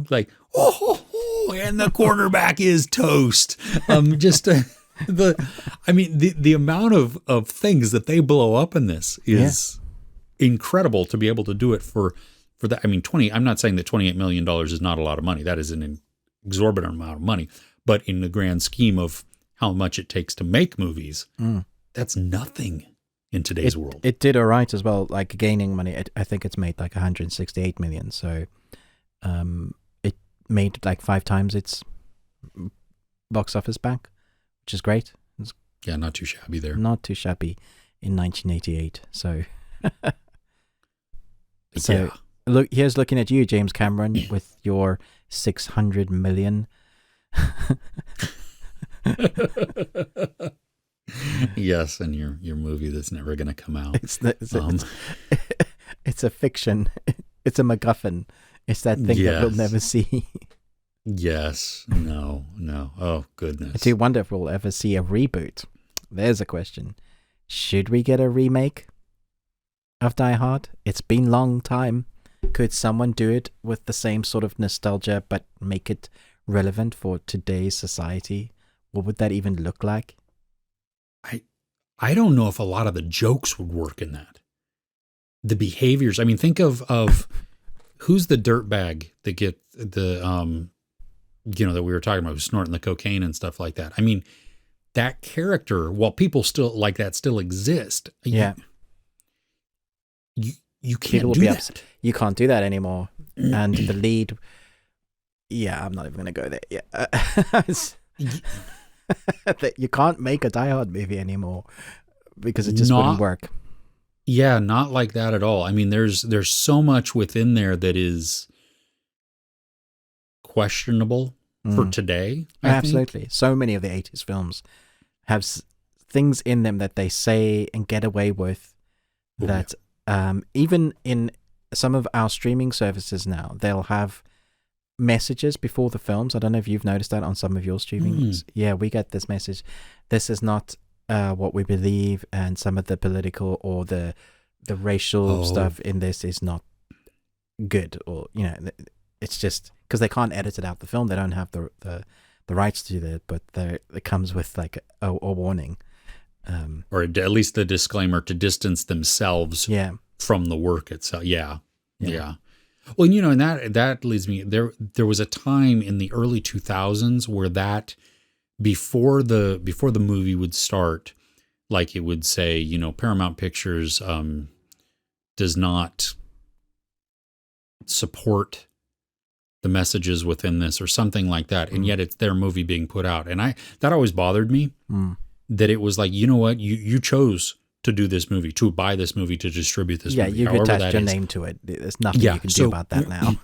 like, and the quarterback is toast. The amount of things that they blow up in this is incredible to be able to do it for for that. I mean, I'm not saying that $28 million is not a lot of money. That is an exorbitant amount of money. But in the grand scheme of how much it takes to make movies, that's nothing in today's world. It did all right as well, like gaining money. I think it's made like 168 million. So it made like 5 times its box office bank, which is great. Yeah, not too shabby there. Not too shabby in 1988. So, yeah. Look, here's looking at you, James Cameron, with your 600 million. Yes, and your movie that's never going to come out. It's a fiction. It's a MacGuffin. It's that thing that we'll never see. Yes. No. Oh, goodness. I do wonder if we'll ever see a reboot. There's a question. Should we get a remake of Die Hard? It's been a long time. Could someone do it with the same sort of nostalgia but make it relevant for today's society? What would that even look like? I don't know if a lot of the jokes would work in that. The behaviors. I mean, think of who's the dirtbag that get the that we were talking about, who's snorting the cocaine and stuff like that. I mean, that character, while people still like that still exist. Yeah. You can't do that. Upset. You can't do that anymore. And the lead, I'm not even going to go there. You can't make a Die Hard movie anymore because it just wouldn't work. Yeah, not like that at all. I mean, there's so much within there that is questionable for today. Absolutely. Think. So many of the 80s films have things in them that they say and get away with that even in some of our streaming services now, they'll have messages before the films. I don't know if you've noticed that on some of your streamings. Yeah, we get this message. This is not what we believe, and some of the political or the racial stuff in this is not good, or it's just because they can't edit it out the film. They don't have the rights to do that, but it comes with like a warning. Or at least the disclaimer to distance themselves from the work itself. Yeah. Well, and that leads me, there was a time in the early 2000s where that, before the movie would start, like it would say, Paramount Pictures does not support the messages within this or something like that. And yet it's their movie being put out. And that always bothered me. That it was like, you know what, you chose to do this movie, to buy this movie, to distribute this movie. Yeah, you've attached your name to it. There's nothing you can do about that now.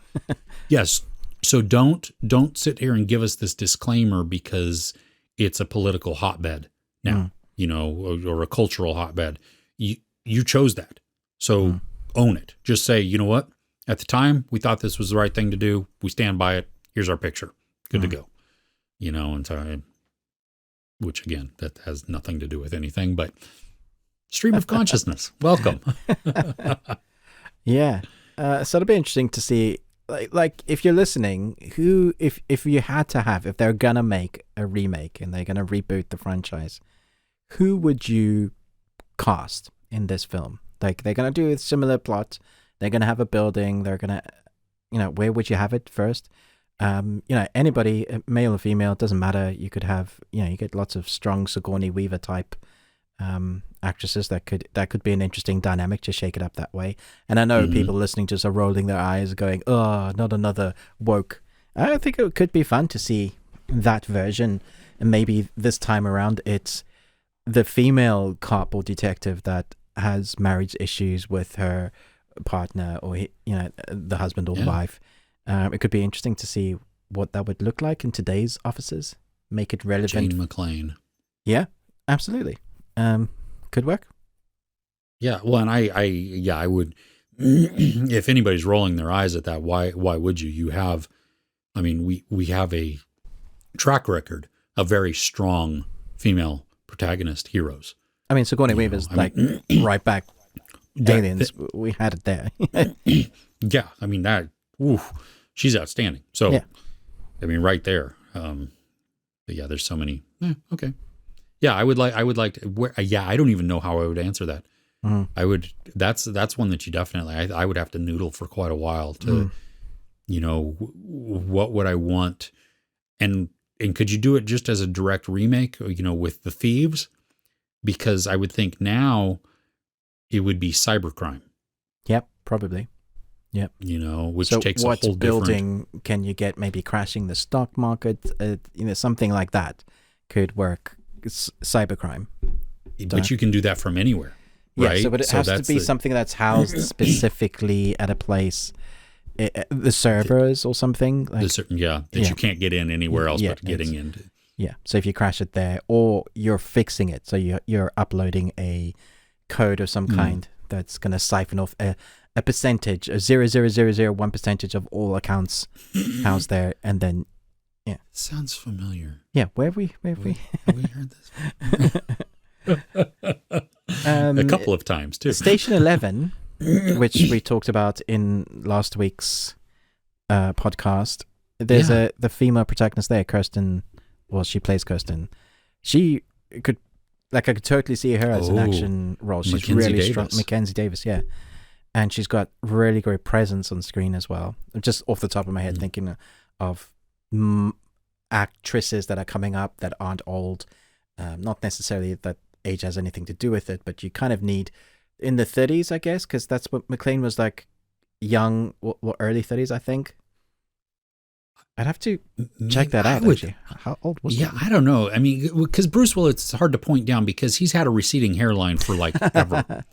Yes. So don't sit here and give us this disclaimer because it's a political hotbed now, or a cultural hotbed. You chose that. So own it. Just say, you know what, at the time we thought this was the right thing to do. We stand by it. Here's our picture. Good to go. And so which again, that has nothing to do with anything, but stream of consciousness. Welcome. Yeah. So it'll be interesting to see, like if you're listening, if you had to have, if they're going to make a remake and they're going to reboot the franchise, who would you cast in this film? Like they're going to do a similar plot. They're going to have a building. They're going to, where would you have it first? Anybody, male or female, doesn't matter. You could have, you get lots of strong Sigourney Weaver type actresses that could be an interesting dynamic to shake it up that way. And I know people listening just are rolling their eyes, going, "Oh, not another woke." I think it could be fun to see that version, and maybe this time around it's the female cop or detective that has marriage issues with her partner, or the husband or wife. It could be interesting to see what that would look like in today's offices. Make it relevant. Jane McClane. Yeah, absolutely. Could work. Yeah, well, and I would. If anybody's rolling their eyes at that, why would you? You have, I mean, we have a track record of very strong female protagonist heroes. I mean, Sigourney Weaver's right back. Aliens, we had it there. Yeah, I mean that. She's outstanding. So, I mean, right there. But yeah, there's so many. Okay. Yeah, I would like to. I don't even know how I would answer that. Mm. I would. That's one that you definitely. I would have to noodle for quite a while to, what would I want, and could you do it just as a direct remake, with the Thieves? Because I would think now it would be cybercrime. Yep, probably. Yep. Which so takes a what whole building can you get? Maybe crashing the stock market, something like that could work. It's cybercrime. But you can do that from anywhere, right? Yeah, but it has to be something that's housed specifically at a place, the servers or something. Like, you can't get in anywhere else but getting in. Yeah, so if you crash it there, or you're fixing it, so you're uploading a code of some kind that's going to siphon off a percentage, a 0.0001% of all accounts housed there, and then sounds familiar. Yeah, where have we Have we heard this? A couple of times too. Station 11, which we talked about in last week's podcast. There's the female protagonist there, Kirsten. Well, she plays Kirsten. She could, I could totally see her as an action role. She's really strong. Mackenzie Davis, yeah. And she's got really great presence on screen as well. Just off the top of my head, thinking of actresses that are coming up that aren't old. Not necessarily that age has anything to do with it, but you kind of need in the 30s, I guess, because that's what McLean was like, young, early 30s, I think. I'd have to check that out. Actually, how old was he? Yeah, I don't know. I mean, because Bruce Willis, it's hard to point down because he's had a receding hairline for like ever.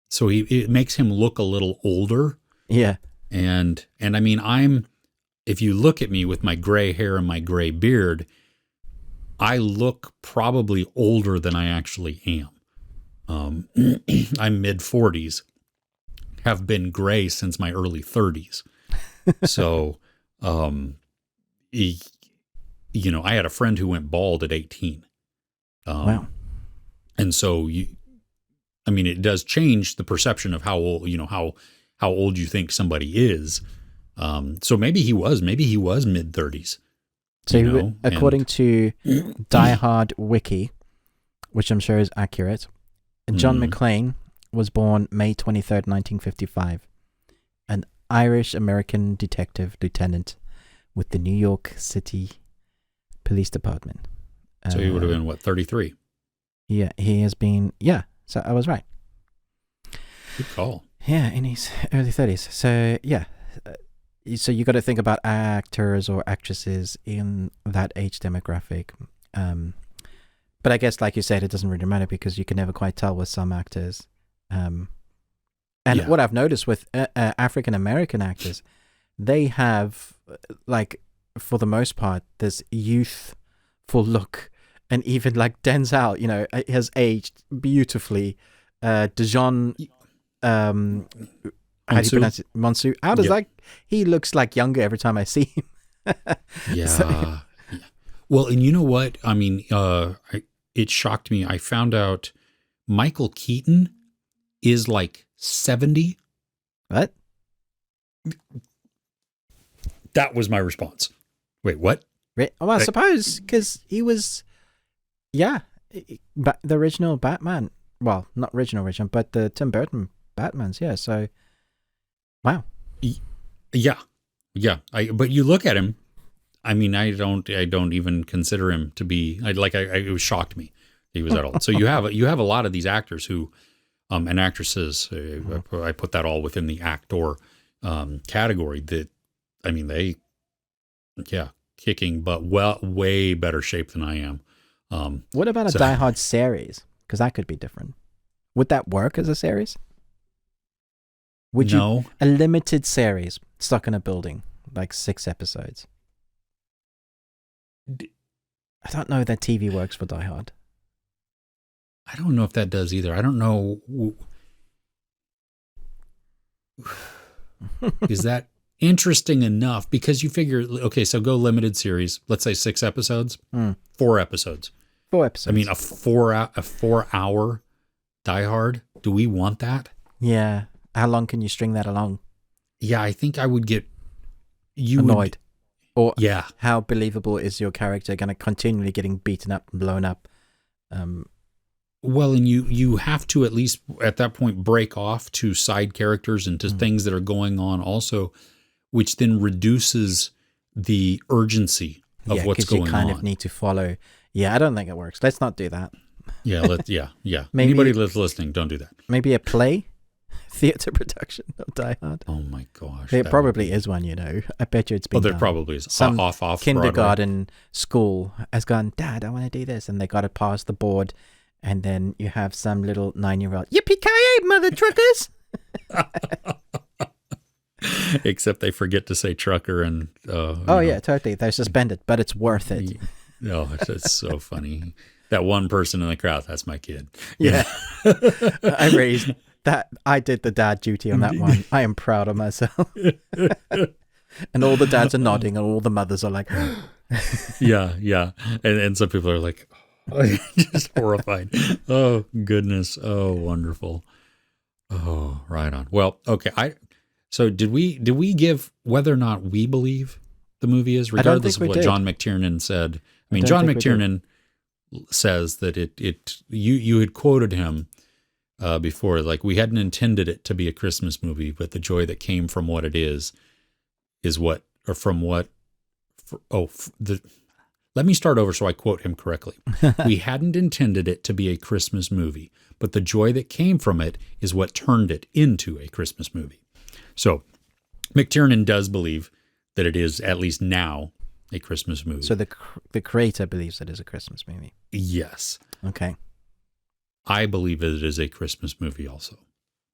So it makes him look a little older. Yeah, and I mean, if you look at me with my gray hair and my gray beard, I look probably older than I actually am. I'm mid-40s, have been gray since my early 30s. So, I had a friend who went bald at 18. Wow. And so it does change the perception of how old, how old you think somebody is. So maybe he was mid-30s. So according to Die Hard Wiki, which I'm sure is accurate, John McClane was born May 23rd, 1955, an Irish-American detective lieutenant with the New York City Police Department. So he would have been, 33? Yeah, he has been, so I was right. Good call. Yeah, in his early 30s. So, so you got to think about actors or actresses in that age demographic. But I guess, like you said, it doesn't really matter because you can never quite tell with some actors. What I've noticed with African American actors, they have, like, for the most part, this youthful look, and even like Denzel, has aged beautifully. Dijon, how do you pronounce it? Monsu. He looks like younger every time I see him. Yeah. Well, and you know what? I mean, it shocked me. I found out Michael Keaton is like 70. What? That was my response. Wait, what? Well, I suppose because he was, the original Batman. Well, not original, but the Tim Burton Batmans. Yeah. So, wow. Yeah. But you look at him. I mean, I don't even consider him to be. It was shocked me he was that old. So you have a lot of these actors who, and actresses. I put that all within the actor category. That, I mean, they, kicking butt, way better shape than I am. What about a Die Hard series? Because that could be different. Would that work as a series? Would you? No. A limited series stuck in a building, like 6 episodes. I don't know that TV works for Die Hard. I don't know if that does either. I don't know. Is that interesting enough? Because you figure, okay, so go limited series. Let's say 6 episodes, 4 episodes. 4 episodes. I mean, a 4-hour Die Hard. Do we want that? Yeah. How long can you string that along? Yeah, I think I would get annoyed. Or how believable is your character going to continually getting beaten up and blown up? Well, and you have to at least at that point break off to side characters and to things that are going on also, which then reduces the urgency of what's going on. You kind of need to follow. Yeah, I don't think it works. Let's not do that. Yeah, yeah. Maybe, anybody that's listening, don't do that. Maybe a play, theater production of Die Hard. Oh my gosh, there probably is one. I bet you it's been. Oh, there done. probably is. Some off kindergarten school has gone, Dad, I want to do this, and they got to pass the board, and then you have some little 9-year-old, yippee-ki-yay, mother truckers. Except they forget to say trucker and. Yeah, totally. They're suspended, but it's worth it. Oh, it's so funny. That one person in the crowd, that's my kid. Yeah. I raised that. I did the dad duty on that one. I am proud of myself. And all the dads are nodding and all the mothers are like, yeah. And some people are like, just horrified. Oh, goodness. Oh, wonderful. Oh, right on. Well, okay. So did we give whether or not we believe the movie is, regardless of what John McTiernan said? I mean, John McTiernan says that you had quoted him before, like, we hadn't intended it to be a Christmas movie, but the joy that came from what it is what, or from what, let me start over so I quote him correctly. We hadn't intended it to be a Christmas movie, but the joy that came from it is what turned it into a Christmas movie. So McTiernan does believe that it is, at least now, a Christmas movie. So the creator believes it is a Christmas movie. Yes. Okay. I believe it is a Christmas movie also.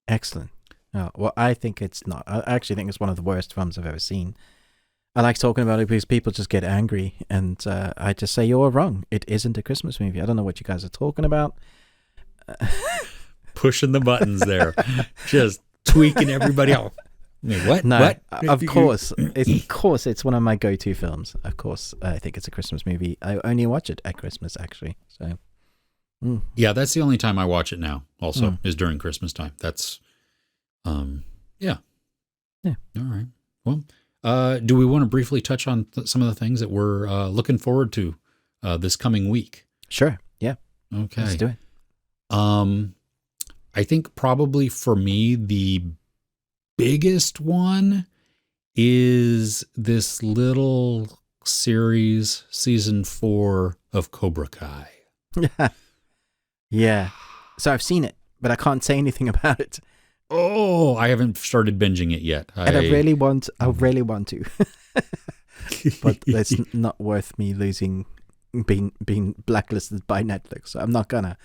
Excellent. Oh, well, I think it's not. I actually think it's one of the worst films I've ever seen. I like talking about it because people just get angry, and I just say, you're wrong. It isn't a Christmas movie. I don't know what you guys are talking about. Pushing the buttons there. Just tweaking everybody off. I mean, what? No, what? Of course, it's one of my go-to films. Of course, I think it's a Christmas movie. I only watch it at Christmas, actually. So, yeah, that's the only time I watch it now. Also, is during Christmas time. That's, yeah. All right. Well, do we want to briefly touch on some of the things that we're looking forward to this coming week? Sure. Yeah. Okay. Let's do it. I think probably for me the biggest one is this little series, season 4 of Cobra Kai. Yeah. So I've seen it, but I can't say anything about it. Oh, I haven't started binging it yet. And I really want to. But it's not worth me being blacklisted by Netflix. So I'm not gonna.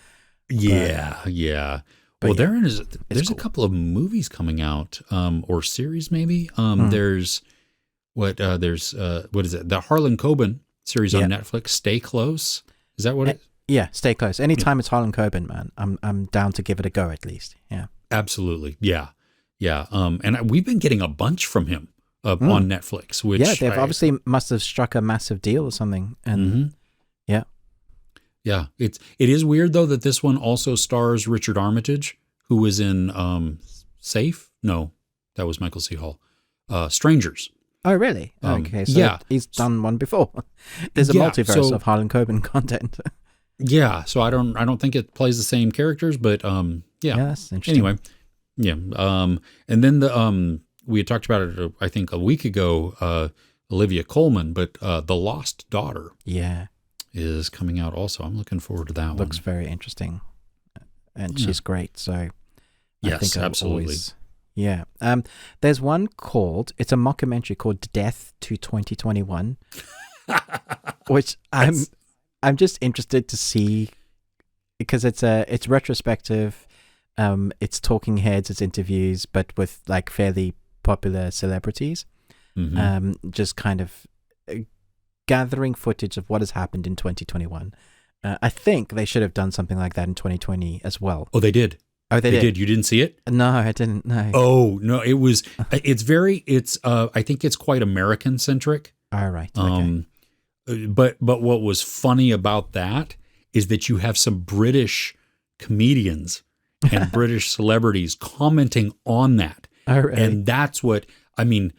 Yeah. Well, there's cool. A couple of movies coming out, or series maybe. There's what is it? The Harlan Coben series on Netflix. Stay Close. Is that what it? Yeah, Stay Close. Anytime it's Harlan Coben, man, I'm down to give it a go at least. Yeah. Absolutely. Yeah. And we've been getting a bunch from him on Netflix. Which they've obviously must have struck a massive deal or something. And yeah. It is weird though that this one also stars Richard Armitage, who was in Safe. No, that was Michael C. Hall. Strangers. Oh, really? Okay, so he's done one before. There's a multiverse of Harlan Coben content. Yeah, so I don't think it plays the same characters, but that's interesting. Anyway, and then we had talked about it I think a week ago. Olivia Colman, but The Lost Daughter, is coming out also. I'm looking forward to that one. Looks very interesting, and she's great. So I think absolutely. There's one called. It's a mockumentary called Death to 2021, which I'm just interested to see because it's retrospective, it's talking heads, it's interviews, but with like fairly popular celebrities, just kind of gathering footage of what has happened in 2021. I think they should have done something like that in 2020 as well. Oh, they did. Oh, they did. You didn't see it? No, I didn't. No. Oh no, it was. I think it's quite American centric. All right. Okay. But what was funny about that is that you have some British comedians and British celebrities commenting on that. Oh, really? And that's what, I mean,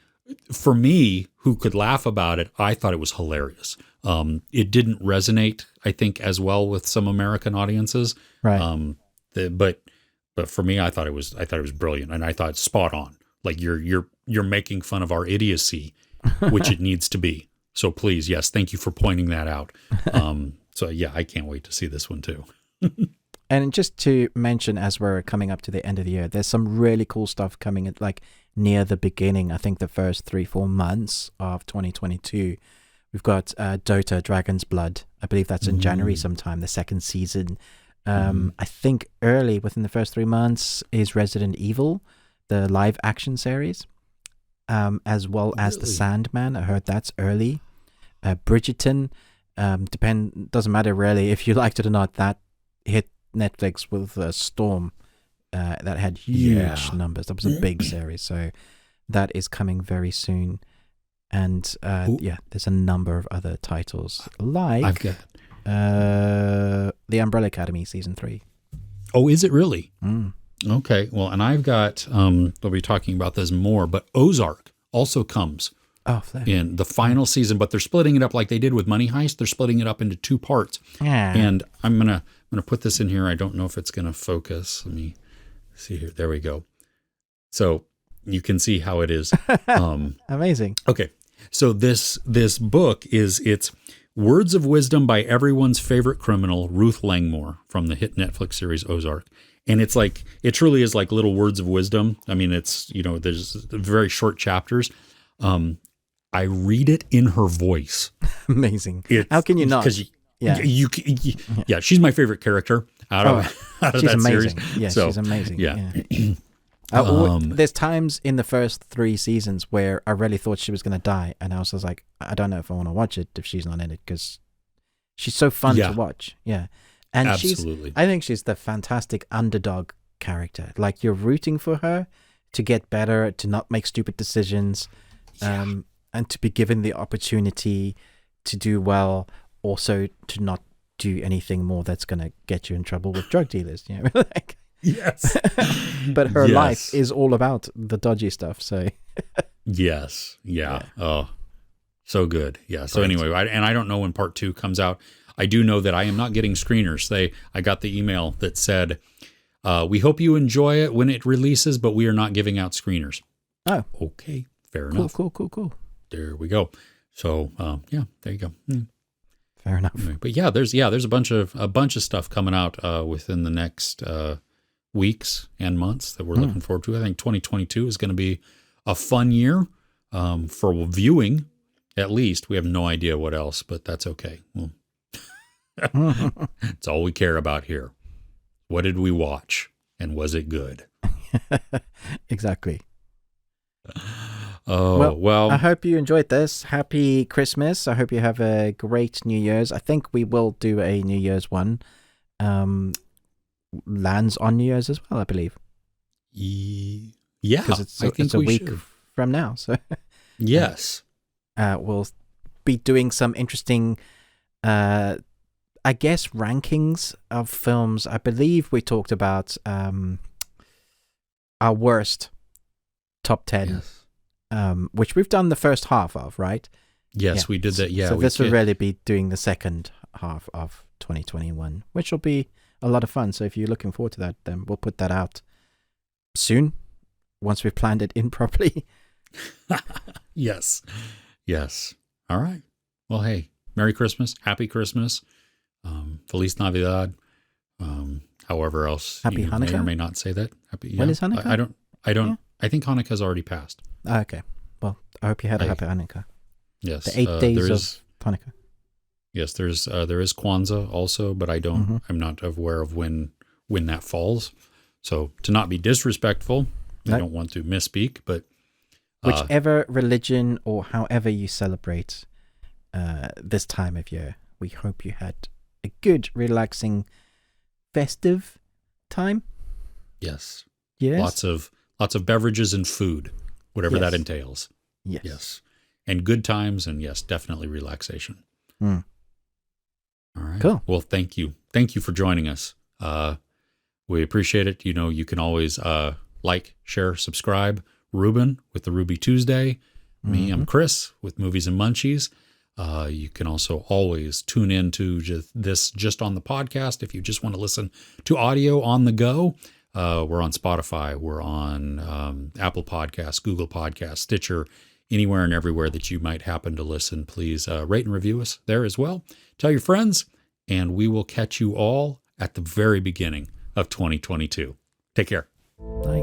for me, who could laugh about it, I thought it was hilarious. It didn't resonate, I think, as well with some American audiences. Right. But for me, I thought it was brilliant, and I thought spot on. Like you're making fun of our idiocy, which it needs to be. So please, yes, thank you for pointing that out. So yeah, I can't wait to see this one too. And just to mention, as we're coming up to the end of the year, there's some really cool stuff coming at like near the beginning. I think the first 3-4 months of 2022, we've got Dota Dragon's Blood. I believe that's in January sometime, the second season. I think early within the first 3 months is Resident Evil, the live action series, as well as The Sandman. I heard that's early. Bridgerton, doesn't matter really if you liked it or not. That hit Netflix with a storm that had huge numbers. That was a big series, so that is coming very soon. And there's a number of other titles like I've got The Umbrella Academy season 3. Oh, is it really? Okay, well, and I've got we'll be talking about this more, but Ozark also comes in the final season, but they're splitting it up like they did with Money Heist. They're splitting it up into 2 parts. And I'm gonna put this in here. I don't know if it's gonna focus. Let me see here. There we go. So you can see how it is. Amazing. Okay, so this book it's Words of Wisdom by everyone's favorite criminal, Ruth Langmore, from the hit Netflix series Ozark. And it's like, it truly is like little words of wisdom. I mean, it's, there's very short chapters. I read it in her voice. Amazing. How can you not? Because yeah, she's my favorite character out of that amazing. series. Yeah, so, she's amazing. Yeah. There's times in the first 3 seasons where I really thought she was going to die. And I was just like, I don't know if I want to watch it if she's not in it, because she's so fun to watch. Yeah. And absolutely. I think she's the fantastic underdog character. Like, you're rooting for her to get better, to not make stupid decisions, and to be given the opportunity to do well, also to not do anything more that's going to get you in trouble with drug dealers. You know? Yes. But her life is all about the dodgy stuff. So yes. Yeah. Oh, so good. Yeah. So anyway, I don't know when part 2 comes out. I do know that I am not getting screeners. I got the email that said, we hope you enjoy it when it releases, but we are not giving out screeners. Oh, okay. Fair enough. Cool. There we go. So, there you go. Fair enough. Anyway, but there's a bunch of stuff coming out within the next weeks and months that we're looking forward to. I think 2022 is going to be a fun year for viewing. At least we have no idea what else, but that's okay. Well, it's all we care about here. What did we watch, and was it good? Exactly. Oh, well, I hope you enjoyed this. Happy Christmas. I hope you have a great New Year's. I think we will do a New Year's one. Lands on New Year's as well, I believe. Yeah, because it's a week from now. So yes, we'll be doing some interesting I guess rankings of films. I believe we talked about our worst top 10, which we've done the first half of, right? Yes, we did that. Yeah, so this will really be doing the second half of 2021, which will be a lot of fun. So if you're looking forward to that, then we'll put that out soon once we've planned it in properly. Yes. All right. Well, hey, Merry Christmas, Happy Christmas. Feliz Navidad. However else Happy you Hanukkah? may or may not say that. When is Hanukkah? I don't. Yeah. I think Hanukkah's already passed. Okay. Well, I hope you had a happy Hanukkah. Yes. The 8 days of Hanukkah. Yes, there is Kwanzaa also, but I don't. I'm not aware of when that falls. So to not be disrespectful, I don't want to misspeak, but whichever religion or however you celebrate this time of year, we hope you had a good, relaxing, festive time. Yes. Yes. Lots of beverages and food, whatever that entails. Yes. And good times, and yes, definitely relaxation. All right. Cool. Well, thank you. Thank you for joining us. We appreciate it. You can always like, share, subscribe. Ruben with the Ruby Tuesday. Me, I'm Chris with Movies and Munchies. You can also always tune in to this just on the podcast if you just want to listen to audio on the go. We're on Spotify. We're on Apple Podcasts, Google Podcasts, Stitcher, anywhere and everywhere that you might happen to listen. Please rate and review us there as well. Tell your friends, and we will catch you all at the very beginning of 2022. Take care. Bye.